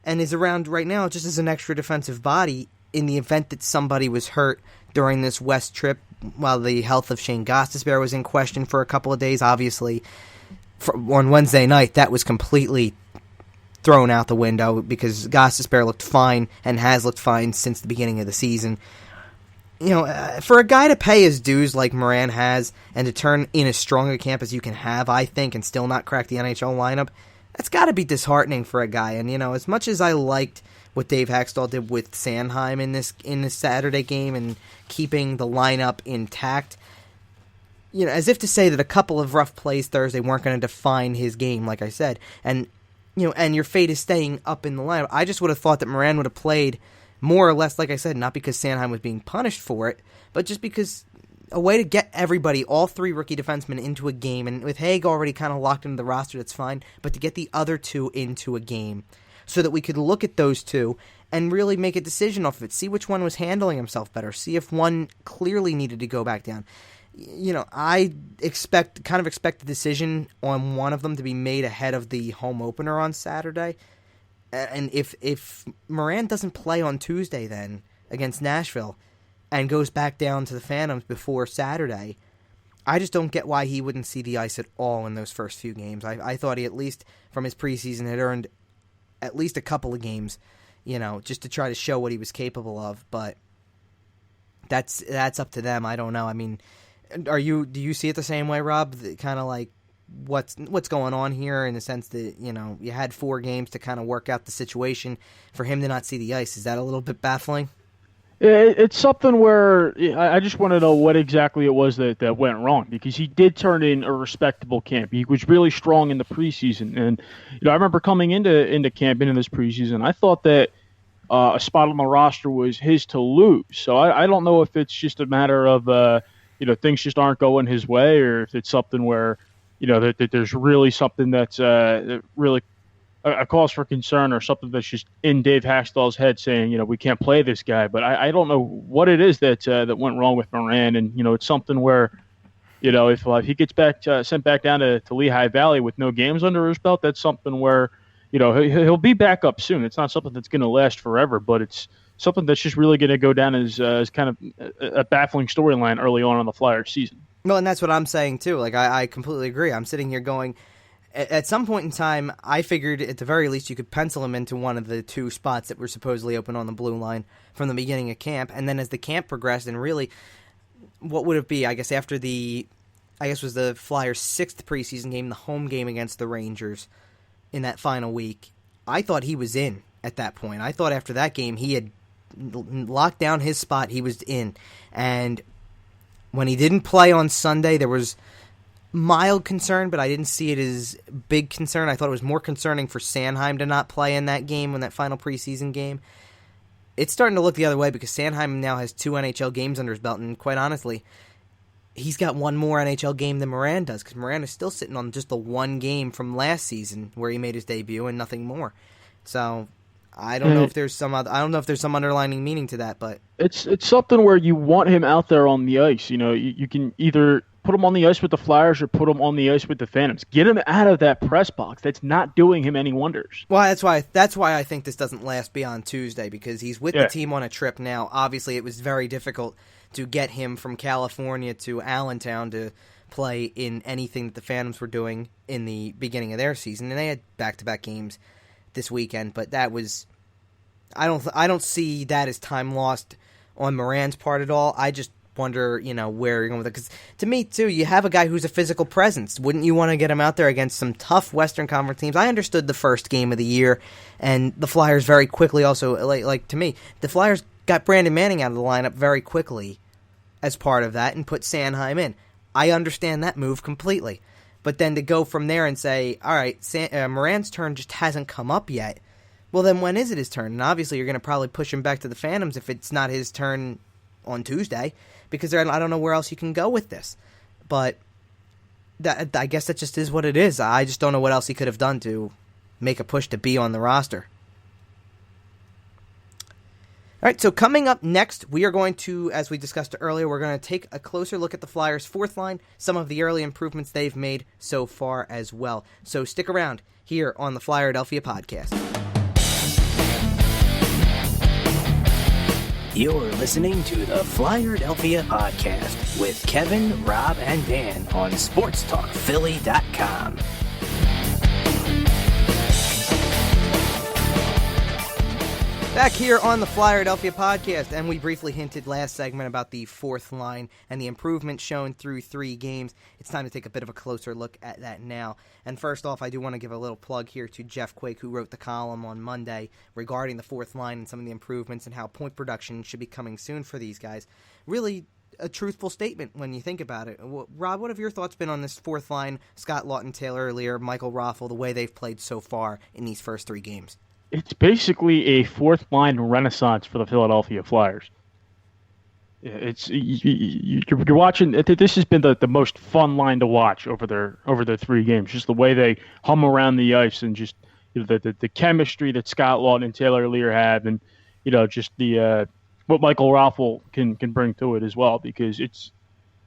and is around right now just as an extra defensive body in the event that somebody was hurt during this West trip while the health of Shane Gostisbehere was in question for a couple of days. Obviously, on Wednesday night, that was completely thrown out the window because Gostisbehere looked fine and has looked fine since the beginning of the season. For a guy to pay his dues like Moran has and to turn in as strong a camp as you can have, I think, and still not crack the NHL lineup, that's got to be disheartening for a guy. And, as much as I liked what Dave Haxtell did with Sanheim in this Saturday game and keeping the lineup intact, as if to say that a couple of rough plays Thursday weren't going to define his game, like I said. And your fate is staying up in the lineup. I just would have thought that Moran would have played more or less, like I said, not because Sanheim was being punished for it, but just because a way to get everybody, all 3 rookie defensemen, into a game. And with Haig already kind of locked into the roster, that's fine. But to get the other 2 into a game so that we could look at those 2 and really make a decision off of it. See which one was handling himself better. See if one clearly needed to go back down. I expect the decision on one of them to be made ahead of the home opener on Saturday. And if Moran doesn't play on Tuesday then against Nashville and goes back down to the Phantoms before Saturday, I just don't get why he wouldn't see the ice at all in those first few games. I thought he, at least from his preseason, had earned at least a couple of games, just to try to show what he was capable of. But that's up to them. I don't know. I mean, do you see it the same way, Rob? Kind of like what's going on here, in the sense that you had 4 games to kind of work out the situation. For him to not see the ice, is that a little bit baffling? It's something where I just want to know what exactly it was that went wrong, because he did turn in a respectable camp. He was really strong in the preseason, and I remember coming into camp, into this preseason, I thought that a spot on the roster was his to lose. So I don't know if it's just a matter of things just aren't going his way, or if it's something where that there's really something that's really a cause for concern, or something that's just in Dave Haxtell's head saying, we can't play this guy. But I don't know what it is that went wrong with Moran. And, it's something where, if he gets sent back down to Lehigh Valley with no games under his belt, that's something where, he'll be back up soon. It's not something that's going to last forever, but it's something that's just really going to go down as kind of a baffling storyline early on in the Flyers season. Well, and that's what I'm saying, too. Like, I completely agree. I'm sitting here going, at some point in time, I figured at the very least you could pencil him into one of the 2 spots that were supposedly open on the blue line from the beginning of camp. And then as the camp progressed, and really, what would it be? I guess after was the Flyers' 6th preseason game, the home game against the Rangers in that final week. I thought he was in at that point. I thought after that game he had locked down his spot. He was in. And when he didn't play on Sunday, there was mild concern, but I didn't see it as big concern. I thought it was more concerning for Sanheim to not play in that game, in that final preseason game. it's starting to look the other way because Sanheim now has 2 NHL games under his belt, and quite honestly, he's got one more NHL game than Moran does, because Moran is still sitting on just the one game from last season where he made his debut and nothing more. So I don't know if there's some underlying meaning to that, but it's something where you want him out there on the ice. You can either put him on the ice with the Flyers or put him on the ice with the Phantoms. Get him out of that press box. That's not doing him any wonders. Well, that's why I think this doesn't last beyond Tuesday, because he's with the team on a trip now. Obviously, it was very difficult to get him from California to Allentown to play in anything that the Phantoms were doing in the beginning of their season, and they had back-to-back games this weekend. But that was, I don't see that as time lost on Moran's part at all. I just wonder, where you're going with it. Because to me, too, you have a guy who's a physical presence. Wouldn't you want to get him out there against some tough Western Conference teams? I understood the first game of the year, and the Flyers very quickly also, like to me, the Flyers got Brandon Manning out of the lineup very quickly as part of that and put Sanheim in. I understand that move completely. But then to go from there and say, all right, Moran's turn just hasn't come up yet, well, then when is it his turn? And obviously you're going to probably push him back to the Phantoms if it's not his turn on Tuesday, because I don't know where else you can go with this. But I guess that just is what it is. I just don't know what else he could have done to make a push to be on the roster. All right, so coming up next, we are going to, as we discussed earlier, we're going to take a closer look at the Flyers' fourth line, some of the early improvements they've made so far as well. So stick around here on the Flyerdelphia Podcast. You're listening to the Flyerdelphia Podcast with Kevin, Rob, and Dan on SportsTalkPhilly.com. Back here on the Flyerdelphia Podcast, and we briefly hinted last segment about the fourth line and the improvement shown through 3 games. It's time to take a bit of a closer look at that now. And first off, I do want to give a little plug here to Jeff Quake, who wrote the column on Monday regarding the fourth line and some of the improvements and how point production should be coming soon for these guys. Really a truthful statement when you think about it. Rob, what have your thoughts been on this fourth line, Scott Laughton-Taylor earlier, Michael Raffl, the way they've played so far in these first 3 games? It's basically a fourth line renaissance for the Philadelphia Flyers. You're watching. This has been the most fun line to watch over their 3 games. Just the way they hum around the ice and just the chemistry that Scott Laughton and Taylor Lear have, and just the what Michael Raffl can bring to it as well. Because it's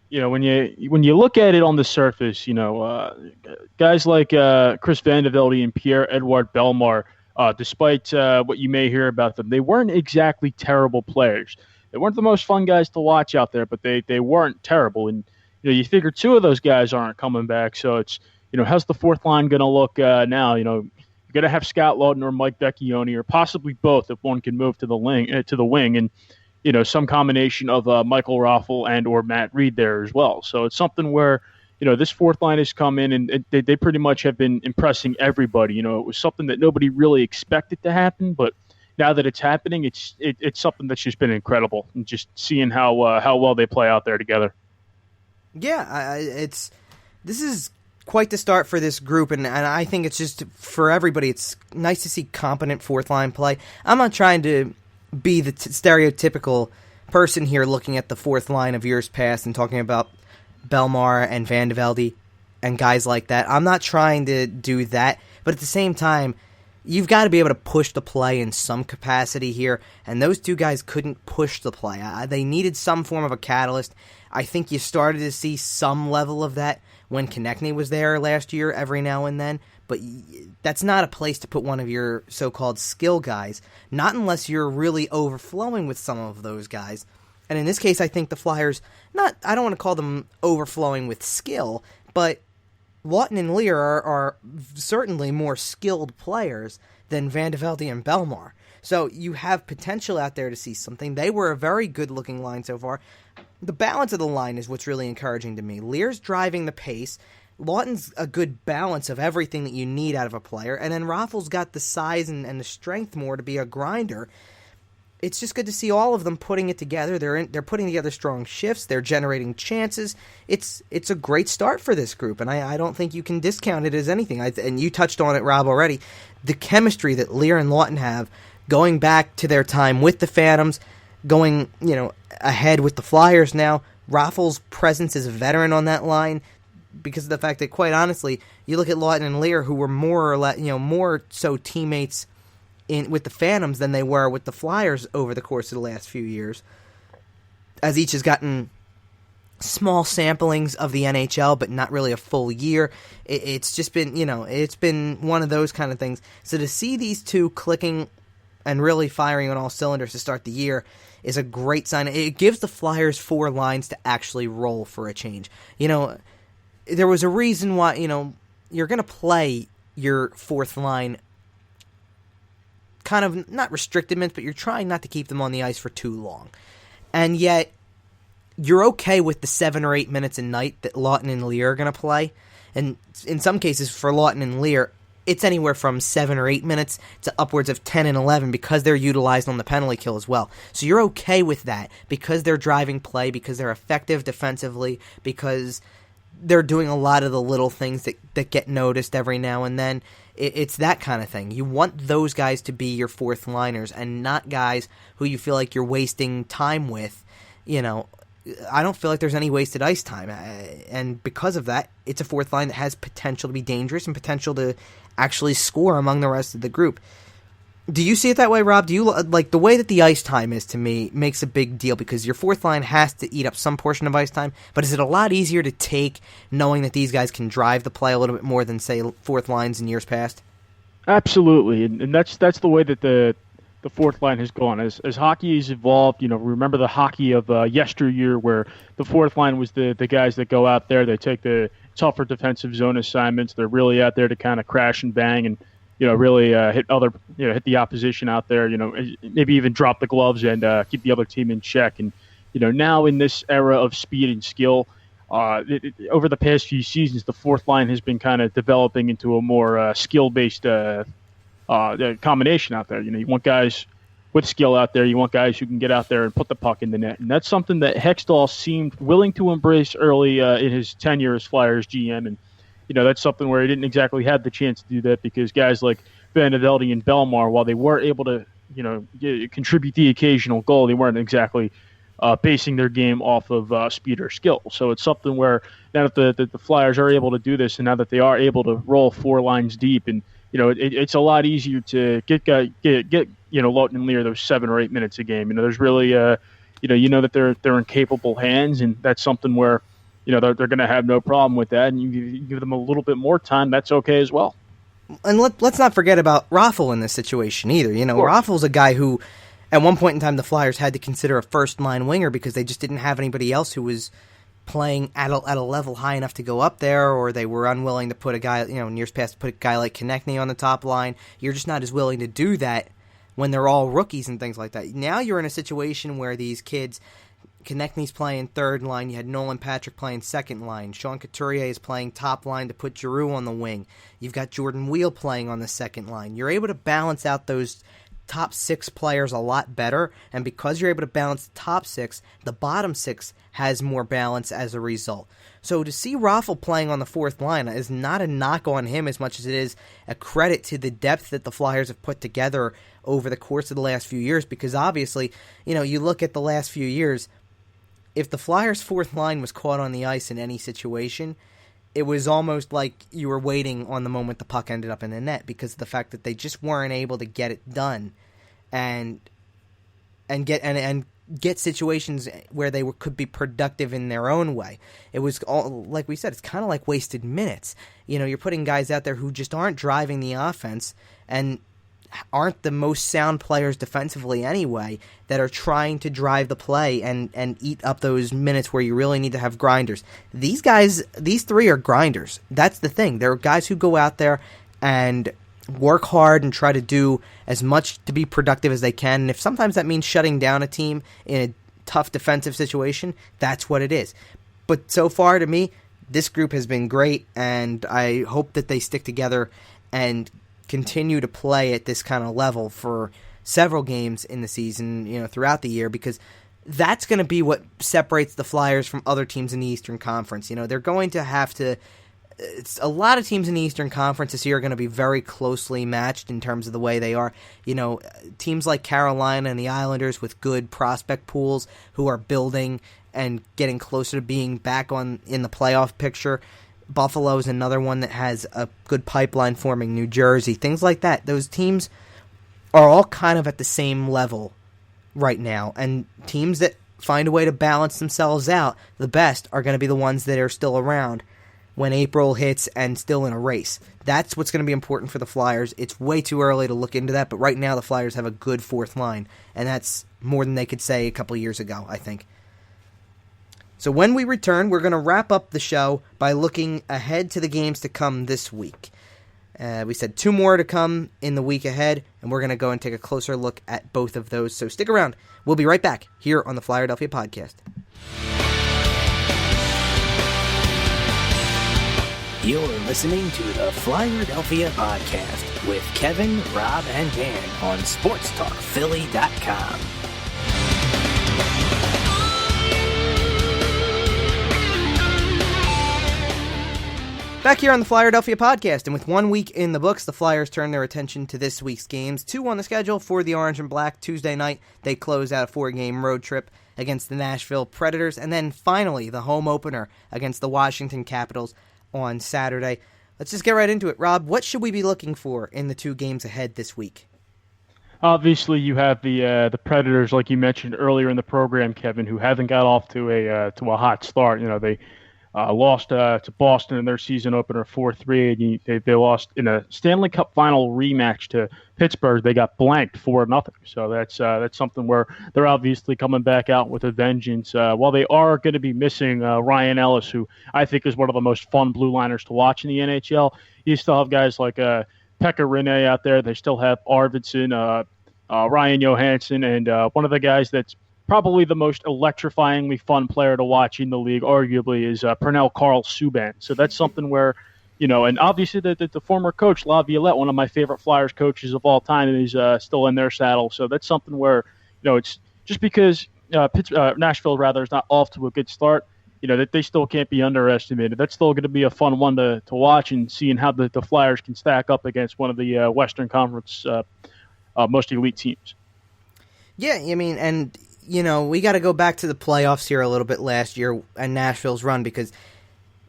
when you look at it on the surface, guys like Chris Vandevelde and Pierre-Edouard Bellemare. Despite what you may hear about them, they weren't exactly terrible players. They weren't the most fun guys to watch out there, but they weren't terrible. And you figure 2 of those guys aren't coming back, so it's how's the fourth line going to look now? You're going to have Scott Laughton or Mike Vecchione, or possibly both if one can move to the wing, and some combination of Michael Raffl and or Matt Reed there as well. So it's something where this fourth line has come in and they pretty much have been impressing everybody. It was something that nobody really expected to happen, but now that it's happening, it's something that's just been incredible. And just seeing how well they play out there together. Yeah, this is quite the start for this group, and I think it's just for everybody. It's nice to see competent fourth line play. I'm not trying to be the stereotypical person here looking at the fourth line of years past and talking about Bellemare and Vandevelde and guys like that. I'm not trying to do that, but at the same time, you've got to be able to push the play in some capacity here, and those 2 guys couldn't push the play. They needed some form of a catalyst. I think you started to see some level of that when Konechny was there last year every now and then, but that's not a place to put one of your so-called skill guys, not unless you're really overflowing with some of those guys. And in this case, I think the Flyers, I don't want to call them overflowing with skill, but Laughton and Lear are certainly more skilled players than Vandevelde and Bellemare. So you have potential out there to see something. They were a very good-looking line so far. The balance of the line is what's really encouraging to me. Lear's driving the pace. Laughton's a good balance of everything that you need out of a player. And then Raffl's got the size and the strength more to be a grinder. It's just good to see all of them putting it together. They're putting together strong shifts. They're generating chances. It's a great start for this group, and I don't think you can discount it as anything. And you touched on it, Rob, already. The chemistry that Lear and Laughton have going back to their time with the Phantoms, going, ahead with the Flyers now. Raffl's presence as a veteran on that line, because of the fact that, quite honestly, you look at Lawton and Lear, who were more or less, more so teammates with the Phantoms than they were with the Flyers over the course of the last few years, as each has gotten small samplings of the NHL, but not really a full year. It's just been, it's been one of those kind of things. So to see these two clicking and really firing on all cylinders to start the year is a great sign. It gives the Flyers 4 lines to actually roll for a change. There was a reason why, you're going to play your fourth line kind of, not restricted minutes, but you're trying not to keep them on the ice for too long. And yet, you're okay with the 7 or 8 minutes a night that Lawton and Lear are going to play. And in some cases, for Lawton and Lear, it's anywhere from 7 or 8 minutes to upwards of 10 and 11 because they're utilized on the penalty kill as well. So you're okay with that because they're driving play, because they're effective defensively, because they're doing a lot of the little things that get noticed every now and then. It's that kind of thing. You want those guys to be your fourth liners and not guys who you feel like you're wasting time with. I don't feel like there's any wasted ice time. And because of that, it's a fourth line that has potential to be dangerous and potential to actually score among the rest of the group. Do you see it that way, Rob? Do you like the way that the ice time is, to me, makes a big deal because your fourth line has to eat up some portion of ice time, but is it a lot easier to take knowing that these guys can drive the play a little bit more than, say, fourth lines in years past? Absolutely, and that's the way that the fourth line has gone. As hockey has evolved, remember the hockey of yesteryear where the fourth line was the guys that go out there, they take the tougher defensive zone assignments, they're really out there to kind of crash and bang and really hit the opposition out there, maybe even drop the gloves and keep the other team in check. And, now in this era of speed and skill, over the past few seasons, the fourth line has been kind of developing into a more skill-based combination out there. You want guys with skill out there. You want guys who can get out there and put the puck in the net. And that's something that Hextall seemed willing to embrace early in his tenure as Flyers GM. And, that's something where he didn't exactly have the chance to do that because guys like Vandeveldy and Belmar, while they were able to, contribute the occasional goal, they weren't exactly basing their game off of speed or skill. So it's something where now that the Flyers are able to do this and now that they are able to roll 4 lines deep and, it's a lot easier to get Lawton and Lear those 7 or 8 minutes a game. There's really, that they're in capable hands, and that's something where, they're going to have no problem with that. And you give them a little bit more time, that's okay as well. And let's not forget about Raffl in this situation either. Raffl's a guy who, at one point in time, the Flyers had to consider a first-line winger because they just didn't have anybody else who was playing at a level high enough to go up there, or they were unwilling to put a guy, in years past, to put a guy like Konechny on the top line. You're just not as willing to do that when they're all rookies and things like that. Now you're in a situation where these kids, Konechny's playing third line, you had Nolan Patrick playing second line, Sean Couturier is playing top line to put Giroux on the wing, you've got Jordan Wheel playing on the second line. You're able to balance out those top 6 players a lot better, and because you're able to balance the top 6, the bottom 6 has more balance as a result. So to see Raffl playing on the fourth line is not a knock on him as much as it is a credit to the depth that the Flyers have put together over the course of the last few years, because obviously, you look at the last few years, if the Flyers' fourth line was caught on the ice in any situation, it was almost like you were waiting on the moment the puck ended up in the net because of the fact that they just weren't able to get it done and get situations where they could be productive in their own way. It was all, like we said, it's kind of like wasted minutes. You're putting guys out there who just aren't driving the offense and aren't the most sound players defensively anyway, that are trying to drive the play and eat up those minutes where you really need to have grinders. These guys, these 3 are grinders. That's the thing. They're guys who go out there and work hard and try to do as much to be productive as they can. And if sometimes that means shutting down a team in a tough defensive situation, that's what it is. But so far, to me, this group has been great, and I hope that they stick together and continue to play at this kind of level for several games in the season, throughout the year, because that's going to be what separates the Flyers from other teams in the Eastern Conference. They're going to have to it's a lot of teams in the Eastern Conference this year are going to be very closely matched in terms of the way they are. Teams like Carolina and the Islanders with good prospect pools who are building and getting closer to being back in the playoff picture. Buffalo is another one that has a good pipeline forming. New Jersey, things like that. Those teams are all kind of at the same level right now, and teams that find a way to balance themselves out the best are going to be the ones that are still around when April hits and still in a race. That's what's going to be important for the Flyers. It's way too early to look into that, but right now the Flyers have a good fourth line, and that's more than they could say a couple years ago, I think. So when we return, we're going to wrap up the show by looking ahead to the games to come this week. We said 2 more to come in the week ahead, and we're going to go and take a closer look at both of those. So stick around. We'll be right back here on the Flyerdelphia Podcast. You're listening to the Flyerdelphia Podcast with Kevin, Rob, and Dan on SportsTalkPhilly.com. Back here on the Flyerdelphia Podcast, and with 1 week in the books, the Flyers turn their attention to this week's games. 2 on the schedule for the Orange and Black. Tuesday night, they close out a 4-game road trip against the Nashville Predators, and then finally the home opener against the Washington Capitals on Saturday. Let's just get right into it. Rob, what should we be looking for in the 2 games ahead this week? Obviously, you have the Predators, like you mentioned earlier in the program, Kevin, who haven't got off to a hot start. They lost to Boston in their season opener 4-3. They lost in a Stanley Cup final rematch to Pittsburgh. They got blanked 4-0. So that's something where they're obviously coming back out with a vengeance. While they are going to be missing Ryan Ellis, who I think is one of the most fun blue liners to watch in the NHL, you still have guys like Pekka Rinne out there. They still have Arvidsson, Ryan Johansson, and one of the guys that's probably the most electrifyingly fun player to watch in the league, arguably, is Pernell Carl Subban. So that's something where, and obviously the former coach, Laviolette, one of my favorite Flyers coaches of all time, is still in their saddle. So that's something where, it's just because Nashville, rather, is not off to a good start, that they still can't be underestimated. That's still going to be a fun one to watch, and seeing how the Flyers can stack up against one of the Western Conference most elite teams. Yeah, and we got to go back to the playoffs here a little bit last year and Nashville's run, because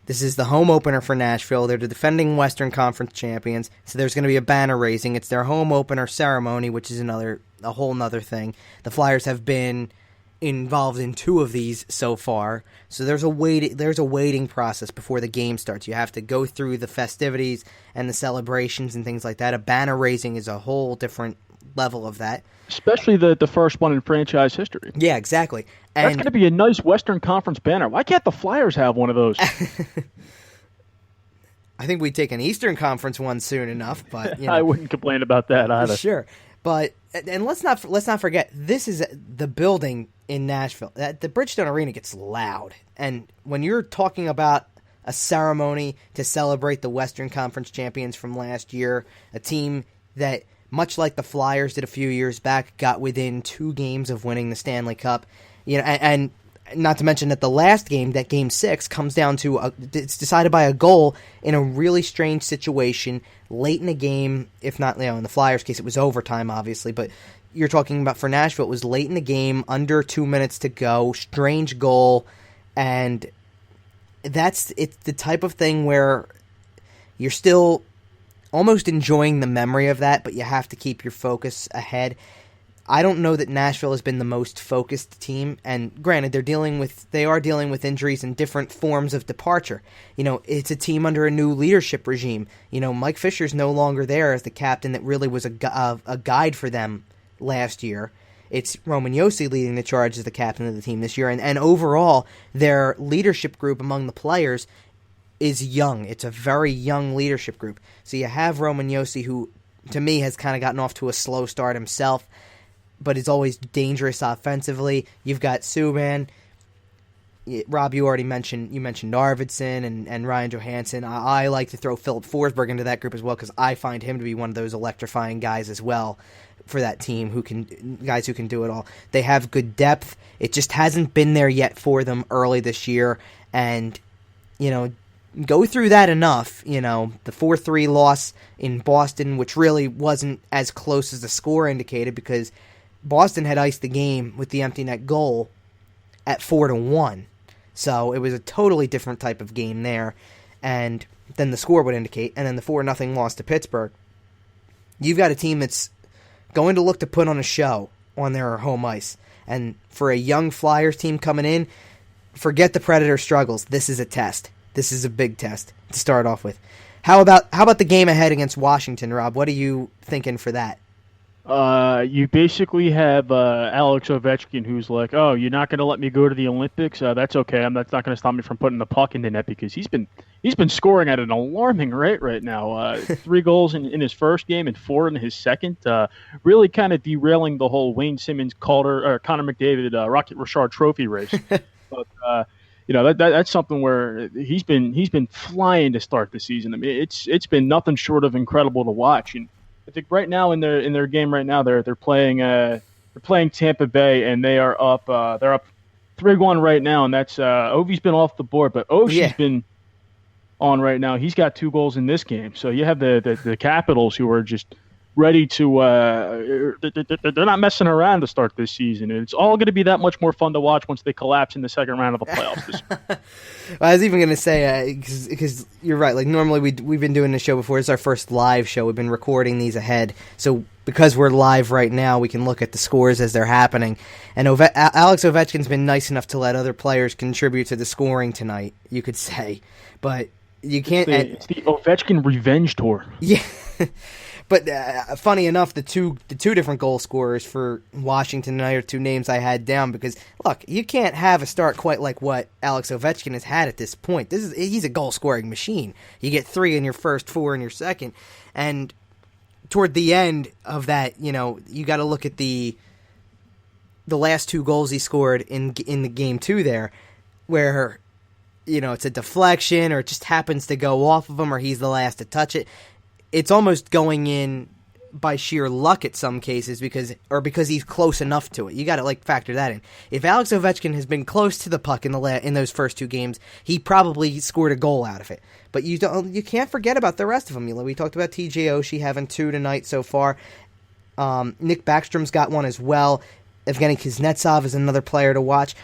this is the home opener for Nashville. They're the defending Western Conference champions, so there's going to be a banner raising. It's their home opener ceremony, which is a whole nother thing. The Flyers have been involved in 2 of these so far, so there's a waiting process before the game starts. You have to go through the festivities and the celebrations and things like that. A banner raising is a whole different level of that. Especially the first one in franchise history. Yeah, exactly. And that's going to be a nice Western Conference banner. Why can't the Flyers have one of those? I think we'd take an Eastern Conference one soon enough, but I wouldn't complain about that either. Sure, but and let's not forget, this is the building in Nashville. The Bridgestone Arena gets loud, and when you're talking about a ceremony to celebrate the Western Conference champions from last year, a team that, much like the Flyers did a few years back, got within 2 games of winning the Stanley Cup. And not to mention that the last game, that Game 6, comes down to it's decided by a goal in a really strange situation late in the game. If not, in the Flyers' case, it was overtime, obviously. But you're talking about for Nashville, it was late in the game, under 2 minutes to go, strange goal, and it's the type of thing where you're still almost enjoying the memory of that, but you have to keep your focus ahead. I don't know that Nashville has been the most focused team, and granted, they are dealing with injuries and different forms of departure. It's a team under a new leadership regime. Mike Fisher's no longer there as the captain that really was a guide for them last year. It's Roman Josi leading the charge as the captain of the team this year, and overall, their leadership group among the players is young. It's a very young leadership group. So you have Roman Josi, who, to me, has kind of gotten off to a slow start himself, but is always dangerous offensively. You've got Subban. Rob, you mentioned Arvidsson and Ryan Johansson. I like to throw Philip Forsberg into that group as well, because I find him to be one of those electrifying guys as well for that team, guys who can do it all. They have good depth. It just hasn't been there yet for them early this year, and go through that enough, the 4-3 loss in Boston, which really wasn't as close as the score indicated because Boston had iced the game with the empty net goal at 4-1. So it was a totally different type of game there, and then the score would indicate, and then the 4-0 loss to Pittsburgh. You've got a team that's going to look to put on a show on their home ice. And for a young Flyers team coming in, forget the Predator struggles. This is a test. This is a big test to start off with. How about the game ahead against Washington, Rob? What are you thinking for that? You basically have Alex Ovechkin, who's like, "Oh, you're not going to let me go to the Olympics? That's okay. That's not going to stop me from putting the puck in the net," because he's been scoring at an alarming rate right now. 3 goals in his first game and 4 in his second. Really kind of derailing the whole Wayne Simmons, Connor McDavid, Rocket Richard Trophy race. But that's something where he's been flying to start the season. I mean, it's been nothing short of incredible to watch. And I think right now in their game right now they're playing Tampa Bay, and they're up 3-1 right now, and that's Ovi's been off the board, but Oshie's been on right now. He's got 2 goals in this game. So you have the Capitals, who are just ready to they're not messing around to start this season. And it's all going to be that much more fun to watch once they collapse in the second round of the playoffs. Well, I was even going to say, because you're right, like normally we've been doing this show before. It's our first live show. We've been recording these ahead. So because we're live right now, we can look at the scores as they're happening. And Alex Ovechkin's been nice enough to let other players contribute to the scoring tonight, you could say. But you can't... It's the Ovechkin revenge tour. Yeah. But funny enough, the two different goal scorers for Washington tonight are 2 names I had down because, look, you can't have a start quite like what Alex Ovechkin has had at this point. He's a goal-scoring machine. You get 3 in your first, 4 in your second. And toward the end of that, you got to look at the last 2 goals he scored in the game 2 there, where, it's a deflection or it just happens to go off of him or he's the last to touch it. It's almost going in by sheer luck at some cases because he's close enough to it. You got to factor that in. If Alex Ovechkin has been close to the puck in those first 2 games, he probably scored a goal out of it. But you can't forget about the rest of them. We talked about TJ Oshie having 2 tonight so far. Nick Backstrom's got 1 as well. Evgeny Kuznetsov is another player to watch.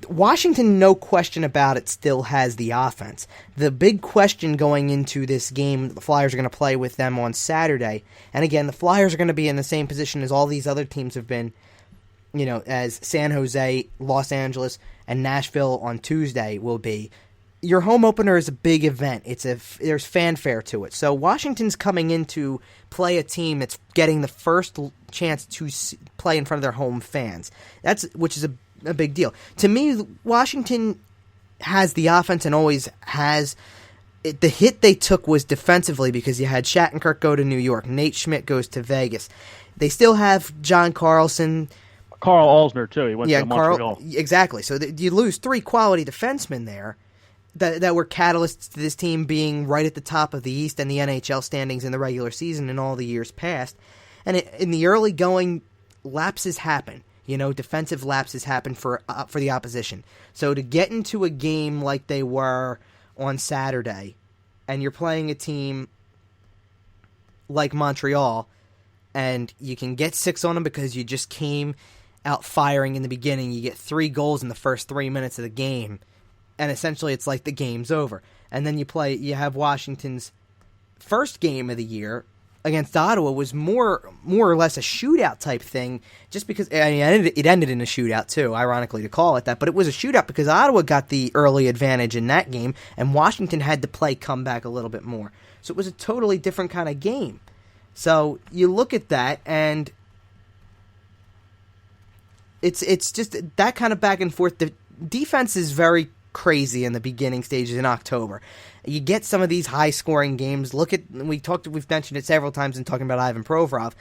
Washington, no question about it, still has the offense. The big question going into this game, the Flyers are going to play with them on Saturday. And again, the Flyers are going to be in the same position as all these other teams have been, as San Jose, Los Angeles, and Nashville on Tuesday will be. Your home opener is a big event. There's fanfare to it. So Washington's coming in to play a team that's getting the first chance to play in front of their home fans. Which is a big deal. To me, Washington has the offense and always has. The hit they took was defensively because you had Shattenkirk go to New York. Nate Schmidt goes to Vegas. They still have John Carlson. Carl Alsner, too. He went to Montreal. Exactly. So you lose 3 quality defensemen there that were catalysts to this team being right at the top of the East and the NHL standings in the regular season in all the years past. And in the early going, lapses happen. Defensive lapses happen for the opposition. So to get into a game like they were on Saturday, and you're playing a team like Montreal, and you can get 6 on them because you just came out firing in the beginning. You get 3 goals in the first 3 minutes of the game, and essentially it's like the game's over. And then you have Washington's first game of the year against Ottawa was more or less a shootout type thing, just because it ended in a shootout too, ironically to call it that, but it was a shootout because Ottawa got the early advantage in that game, and Washington had to play comeback a little bit more. So it was a totally different kind of game. So you look at that, and it's just that kind of back and forth. The defense is very crazy in the beginning stages in October. You get some of these high-scoring games. We've mentioned it several times in talking about Ivan Provorov.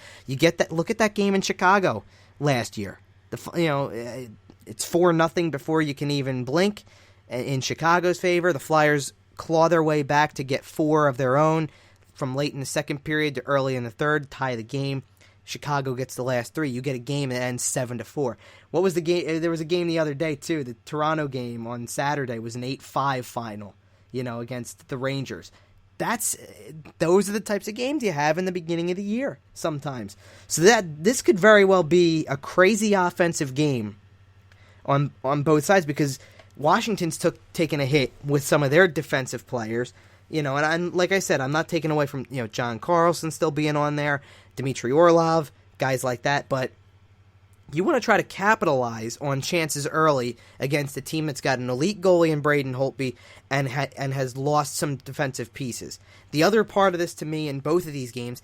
Look at that game in Chicago last year. It's 4-0 before you can even blink. In Chicago's favor, the Flyers claw their way back to get 4 of their own from late in the second period to early in the third, tie the game. Chicago gets the last 3. You get a game that ends 7-4. What was the game? There was a game the other day too. The Toronto game on Saturday was an 8-5 final. against the Rangers. Those are the types of games you have in the beginning of the year sometimes. So this could very well be a crazy offensive game on both sides, because Washington's taking a hit with some of their defensive players. And like I said, I'm not taking away from John Carlson still being on there, Dmitry Orlov, guys like that, but you want to try to capitalize on chances early against a team that's got an elite goalie in Braden Holtby and has lost some defensive pieces. The other part of this to me in both of these games,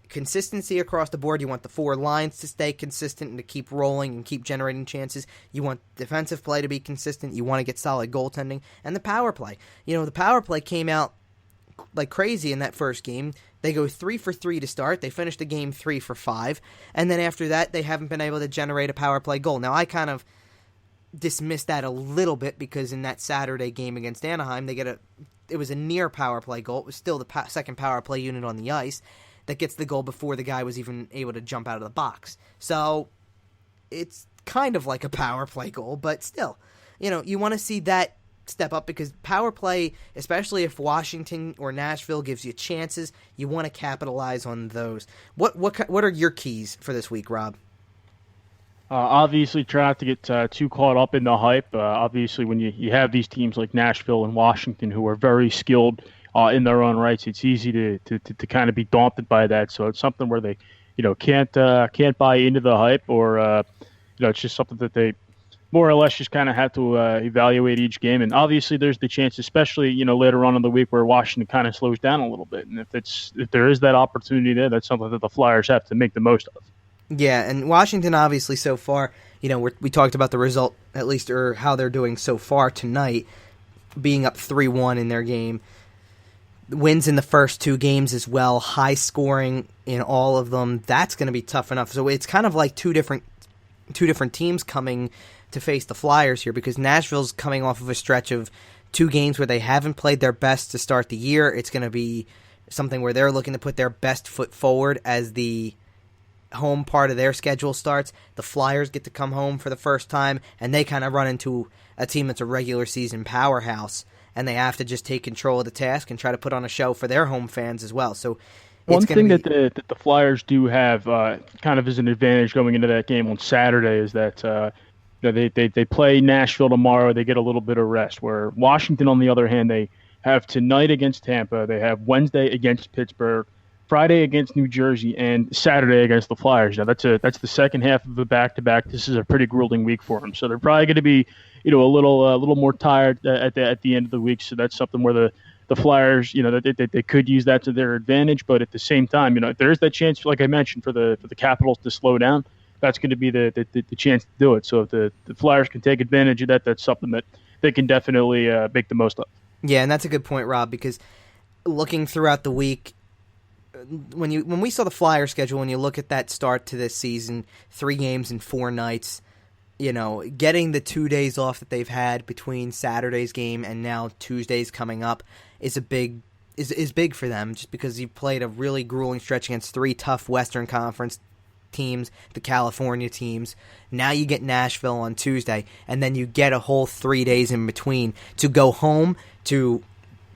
consistency across the board. You want the four lines to stay consistent and to keep rolling and keep generating chances. You want defensive play to be consistent. You want to get solid goaltending. And the power play. The power play came out like crazy in that first game. They go 3 for 3 to start. They finish the game 3 for 5. And then after that, they haven't been able to generate a power play goal. Now, I kind of dismissed that a little bit because in that Saturday game against Anaheim, it was a near power play goal. It was still the second power play unit on the ice that gets the goal before the guy was even able to jump out of the box. So it's kind of like a power play goal, but still, you want to see that step up, because power play, especially if Washington or Nashville gives you chances, you want to capitalize on those. What are your keys for this week, Rob? Obviously, try not to get too caught up in the hype. Obviously, when you have these teams like Nashville and Washington who are very skilled in their own rights, it's easy to kind of be daunted by that. So it's something where they, can't buy into the hype, or it's just something that they more or less just kind of have to evaluate each game. And obviously, there's the chance, especially later on in the week, where Washington kind of slows down a little bit. And if there is that opportunity there, that's something that the Flyers have to make the most of. Yeah, and Washington obviously so far, we talked about the result at least, or how they're doing so far tonight, being up 3-1 in their game. Wins in the first two games as well, high scoring in all of them. That's going to be tough enough. So it's kind of like two different teams coming to face the Flyers here, because Nashville's coming off of a stretch of 2 games where they haven't played their best to start the year. It's going to be something where they're looking to put their best foot forward as the home part of their schedule starts. The Flyers get to come home for the first time, and they kind of run into a team that's a regular season powerhouse, and they have to just take control of the task and try to put on a show for their home fans as well. So one thing that the Flyers do have kind of as an advantage going into that game on Saturday is that they play Nashville tomorrow. They get a little bit of rest, where Washington, on the other hand, they have tonight against Tampa. They have Wednesday against Pittsburgh, Friday against New Jersey, and Saturday against the Flyers. Now that's the second half of the back-to-back. This is a pretty grueling week for them, so they're probably going to be a little more tired at the end of the week. So that's something where the Flyers, they could use that to their advantage, but at the same time, if there is that chance, like I mentioned, for the Capitals to slow down, that's going to be the chance to do it. So if the Flyers can take advantage of that, that's something that they can definitely make the most of. Yeah, and that's a good point, Rob, because looking throughout the week, when we saw the Flyer schedule, when you look at that start to this season, 3 games and 4 nights, getting the 2 days off that they've had between Saturday's game and now Tuesday's coming up is big for them, just because you played a really grueling stretch against 3 tough Western Conference teams, the California teams. Now you get Nashville on Tuesday, and then you get a whole 3 days in between to go home, to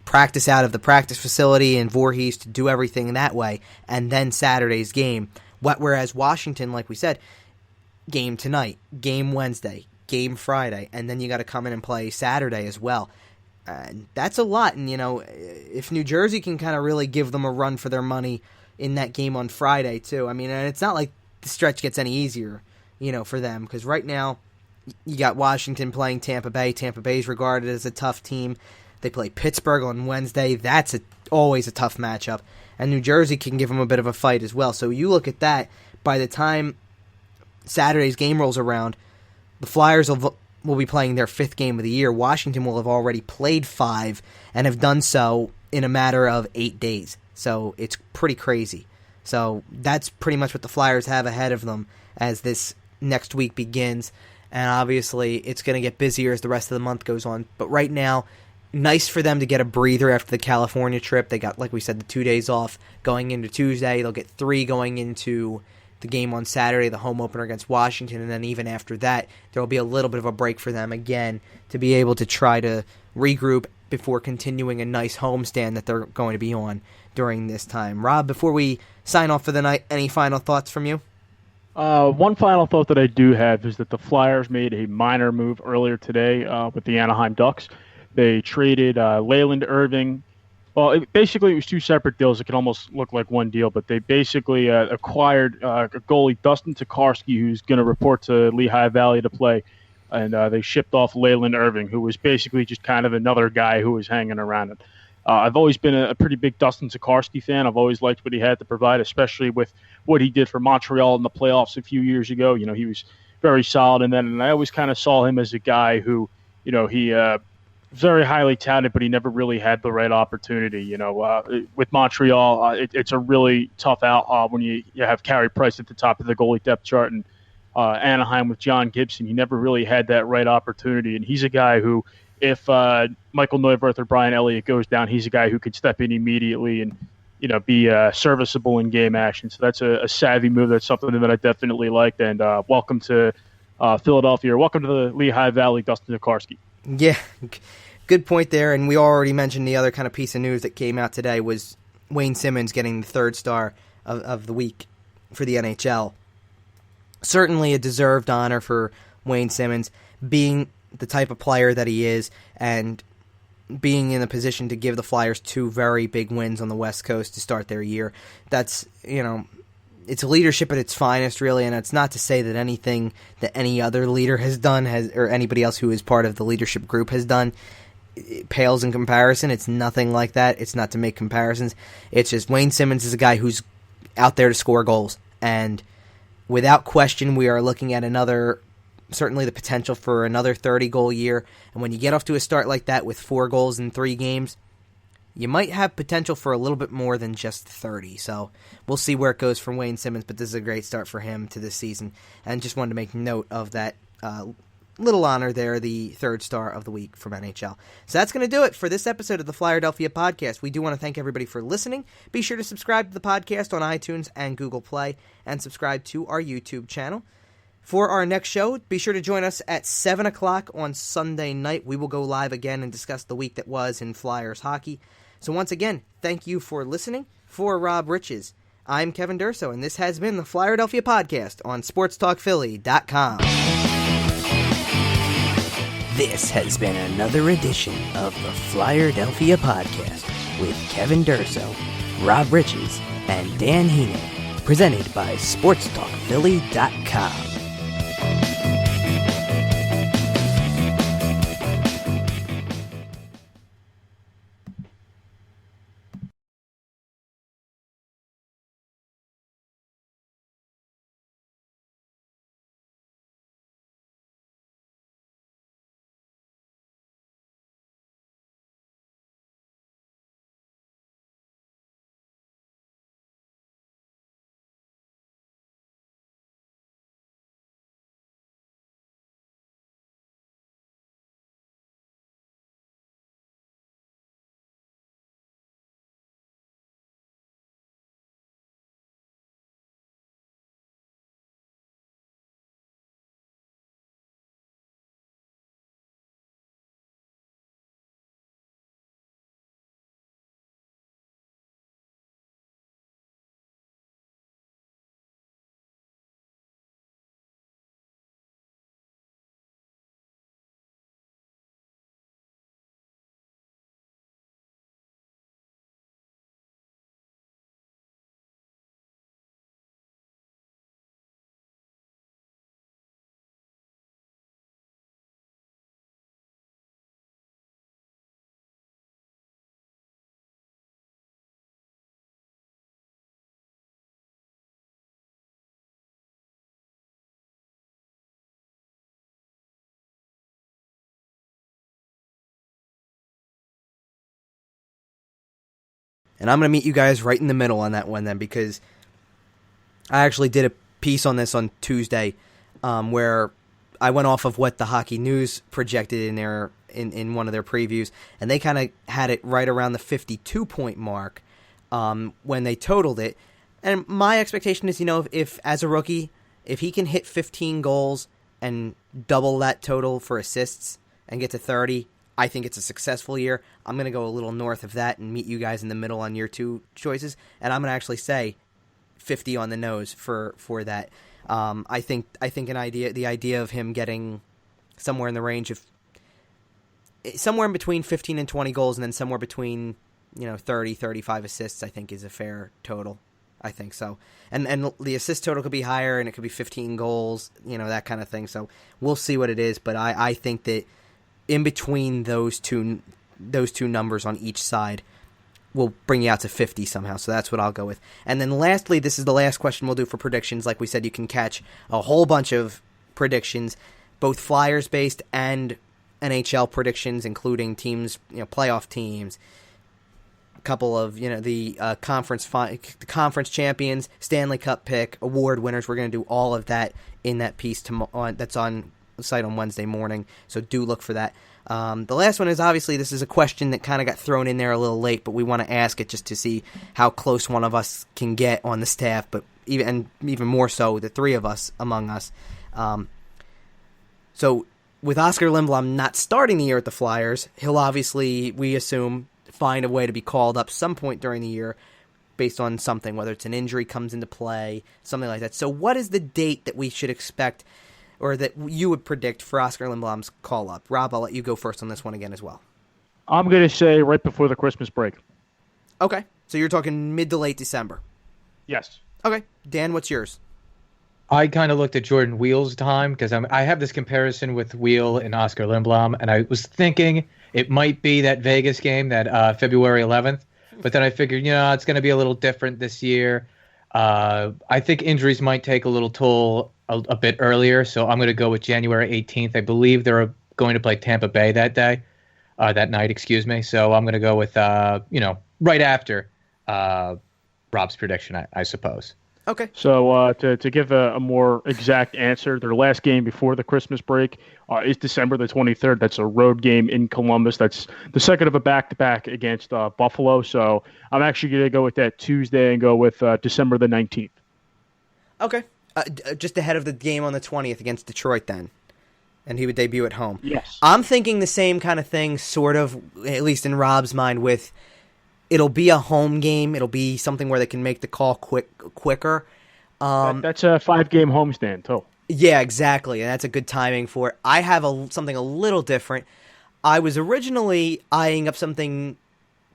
practice out of the practice facility in Voorhees, to do everything that way, and then Saturday's game. Whereas Washington, like we said, game tonight, game Wednesday, game Friday, and then you got to come in and play Saturday as well. That's a lot, and if New Jersey can kind of really give them a run for their money in that game on Friday too. I mean, and it's not like the stretch gets any easier, for them, because right now you got Washington playing Tampa Bay. Tampa Bay is regarded as a tough team. They play Pittsburgh on Wednesday. That's always a tough matchup. And New Jersey can give them a bit of a fight as well. So you look at that, by the time Saturday's game rolls around, the Flyers will be playing their 5th game of the year. Washington will have already played 5 and have done so in a matter of 8 days. So it's pretty crazy. So that's pretty much what the Flyers have ahead of them as this next week begins. And obviously it's going to get busier as the rest of the month goes on. But right now, nice for them to get a breather after the California trip. They got, like we said, the 2 days off going into Tuesday. They'll get 3 going into the game on Saturday, the home opener against Washington. And then even after that, there will be a little bit of a break for them again to be able to try to regroup before continuing a nice homestand that they're going to be on during this time. Rob, before we sign off for the night, any final thoughts from you? One final thought that I do have is that the Flyers made a minor move earlier today with the Anaheim Ducks. They traded Leyland Irving. Well, basically, it was two separate deals. It could almost look like one deal, but they basically acquired goalie Dustin Tokarski, who's going to report to Lehigh Valley to play, and they shipped off Leyland Irving, who was basically just kind of another guy who was hanging around it. I've always been a pretty big Dustin Tokarski fan. I've always liked what he had to provide, especially with what he did for Montreal in the playoffs a few years ago. You know, he was very solid in that, and I always kind of saw him as a guy who, you know, he very highly touted, but he never really had the right opportunity. You know, with Montreal, it's a really tough out when you have Carey Price at the top of the goalie depth chart, and Anaheim with John Gibson. He never really had that right opportunity, and he's a guy who, if Michael Neuwirth or Brian Elliott goes down, he's a guy who could step in immediately and, you know, be serviceable in game action. So that's a savvy move. That's something that I definitely liked. And welcome to Philadelphia. Welcome to the Lehigh Valley, Dustin Tokarski. Yeah, good point there. And we already mentioned the other kind of piece of news that came out today was Wayne Simmons getting the third star of the week for the NHL. Certainly a deserved honor for Wayne Simmons, being the type of player that he is and being in a position to give the Flyers two very big wins on the West Coast to start their year. That's, you know, it's leadership at its finest, really, and it's not to say that anything that any other leader has done or anybody else who is part of the leadership group has done pales in comparison. It's nothing like that. It's not to make comparisons. It's just Wayne Simmons is a guy who's out there to score goals, and without question, we are looking at certainly the potential for another 30-goal year. And when you get off to a start like that with 4 goals in 3 games, you might have potential for a little bit more than just 30. So we'll see where it goes for Wayne Simmons, but this is a great start for him to this season. And just wanted to make note of that little honor there, the third star of the week from NHL. So that's going to do it for this episode of the Flyerdelphia Podcast. We do want to thank everybody for listening. Be sure to subscribe to the podcast on iTunes and Google Play, and subscribe to our YouTube channel. For our next show, be sure to join us at 7 o'clock on Sunday night. We will go live again and discuss the week that was in Flyers hockey. So once again, thank you for listening. For Rob Riches, I'm Kevin Durso, and this has been the Flyerdelphia Podcast on SportsTalkPhilly.com. This has been another edition of the Flyerdelphia Podcast with Kevin Durso, Rob Riches, and Dan Heenan, presented by SportsTalkPhilly.com. And I'm going to meet you guys right in the middle on that one then, because I actually did a piece on this on Tuesday where I went off of what the Hockey News projected in one of their previews, and they kind of had it right around the 52-point mark when they totaled it. And my expectation is, if as a rookie, if he can hit 15 goals and double that total for assists and get to 30, I think it's a successful year. I'm going to go a little north of that and meet you guys in the middle on your two choices, and I'm going to actually say 50 on the nose for that. I think the idea of him getting somewhere in the range of somewhere in between 15 and 20 goals, and then somewhere between 30, 35 assists, I think is a fair total. I think so. And the assist total could be higher, and it could be 15 goals, that kind of thing. So we'll see what it is, but I think that in between those two numbers on each side will bring you out to 50 somehow. So that's what I'll go with. And then lastly, this is the last question we'll do for predictions. Like we said, you can catch a whole bunch of predictions, both Flyers-based and NHL predictions, including teams, playoff teams, a couple of the conference champions, Stanley Cup pick, award winners. We're going to do all of that in that piece that's on the site on Wednesday morning. So do look for that. The last one is obviously this is a question that kind of got thrown in there a little late, but we want to ask it just to see how close one of us can get on the staff, but even more so the three of us among us. So with Oscar Lindblom not starting the year at the Flyers, he'll obviously, we assume, find a way to be called up some point during the year based on something, whether it's an injury comes into play, something like that. So what is the date that we should expect or that you would predict for Oscar Lindblom's call-up? Rob, I'll let you go first on this one again as well. I'm going to say right before the Christmas break. Okay, so you're talking mid to late December. Yes. Okay, Dan, what's yours? I kind of looked at Jordan Wheel's time because I have this comparison with Wheel and Oscar Lindblom, and I was thinking it might be that Vegas game, that February 11th, but then I figured, it's going to be a little different this year. I think injuries might take a little toll a bit earlier, so I'm going to go with January 18th. I believe they're going to play Tampa Bay that night, excuse me. So I'm going to go with, right after Rob's prediction, I suppose. Okay. So to give a more exact answer, their last game before the Christmas break is December the 23rd. That's a road game in Columbus. That's the second of a back-to-back against Buffalo. So I'm actually going to go with that Tuesday and go with December the 19th. Okay. Just ahead of the game on the 20th against Detroit then. And he would debut at home. Yes. I'm thinking the same kind of thing, sort of, at least in Rob's mind, with it'll be a home game. It'll be something where they can make the call quicker. That's a 5-game homestand, too. Yeah, exactly, and that's a good timing for it. I have something a little different. I was originally eyeing up something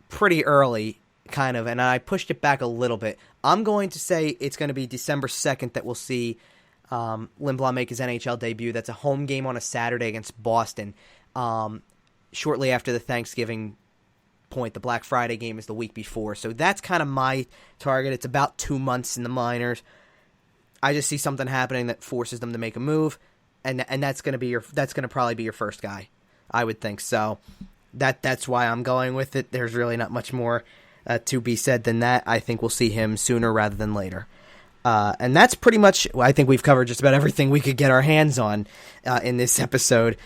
pretty early, kind of, and I pushed it back a little bit. I'm going to say it's going to be December 2nd that we'll see Lindblom make his NHL debut. That's a home game on a Saturday against Boston, shortly after the Thanksgiving point. The Black Friday game is the week before, so that's kind of my target. It's about 2 months in the minors. I just see something happening that forces them to make a move, and that's going to probably be your first guy, I would think. So that's why I'm going with it. There's really not much more to be said than that. I think we'll see him sooner rather than later. And that's pretty much, I think we've covered just about everything we could get our hands on in this episode.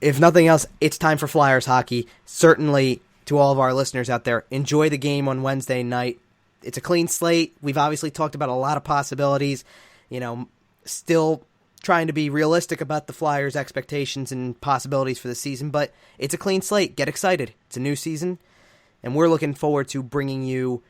If nothing else, it's time for Flyers hockey. Certainly, to all of our listeners out there, enjoy the game on Wednesday night. It's a clean slate. We've obviously talked about a lot of possibilities. Still trying to be realistic about the Flyers' expectations and possibilities for the season, but it's a clean slate. Get excited. It's a new season, and we're looking forward to bringing you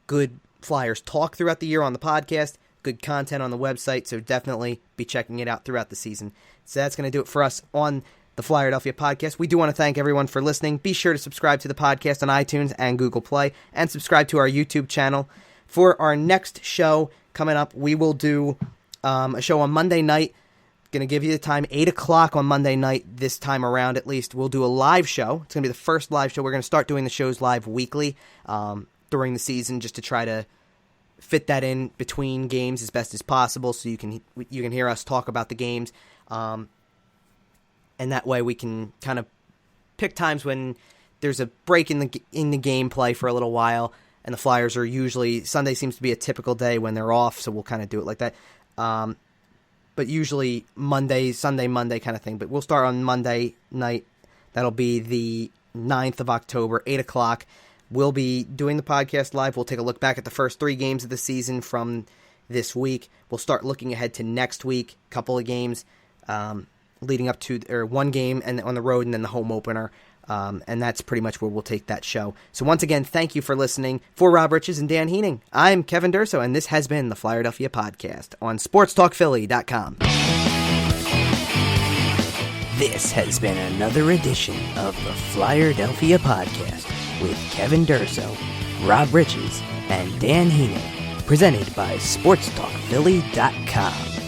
good Flyers talk throughout the year on the podcast, good content on the website, so definitely be checking it out throughout the season. So that's going to do it for us on the Flyerdelphia Podcast. We do want to thank everyone for listening. Be sure to subscribe to the podcast on iTunes and Google Play, and subscribe to our YouTube channel. For our next show coming up, we will do a show on Monday night. Going to give you the time, 8 o'clock on Monday night this time around at least. We'll do a live show. It's going to be the first live show. We're going to start doing the shows live weekly during the season, just to try to fit that in between games as best as possible, so you can hear us talk about the games. And that way we can kind of pick times when there's a break in the gameplay for a little while, and the Flyers are usually, Sunday seems to be a typical day when they're off, so we'll kind of do it like that. But usually Sunday, Monday kind of thing. But we'll start on Monday night. That'll be the 9th of October, 8 o'clock. We'll be doing the podcast live. We'll take a look back at the first 3 games of the season from this week. We'll start looking ahead to next week, couple of games. leading up to one game and on the road and then the home opener. And that's pretty much where we'll take that show. So once again, thank you for listening. For Rob Riches and Dan Heening, I'm Kevin Durso, and this has been the Flyerdelphia Podcast on SportsTalkPhilly.com. This has been another edition of the Flyerdelphia Podcast with Kevin Durso, Rob Riches, and Dan Heening, presented by SportsTalkPhilly.com.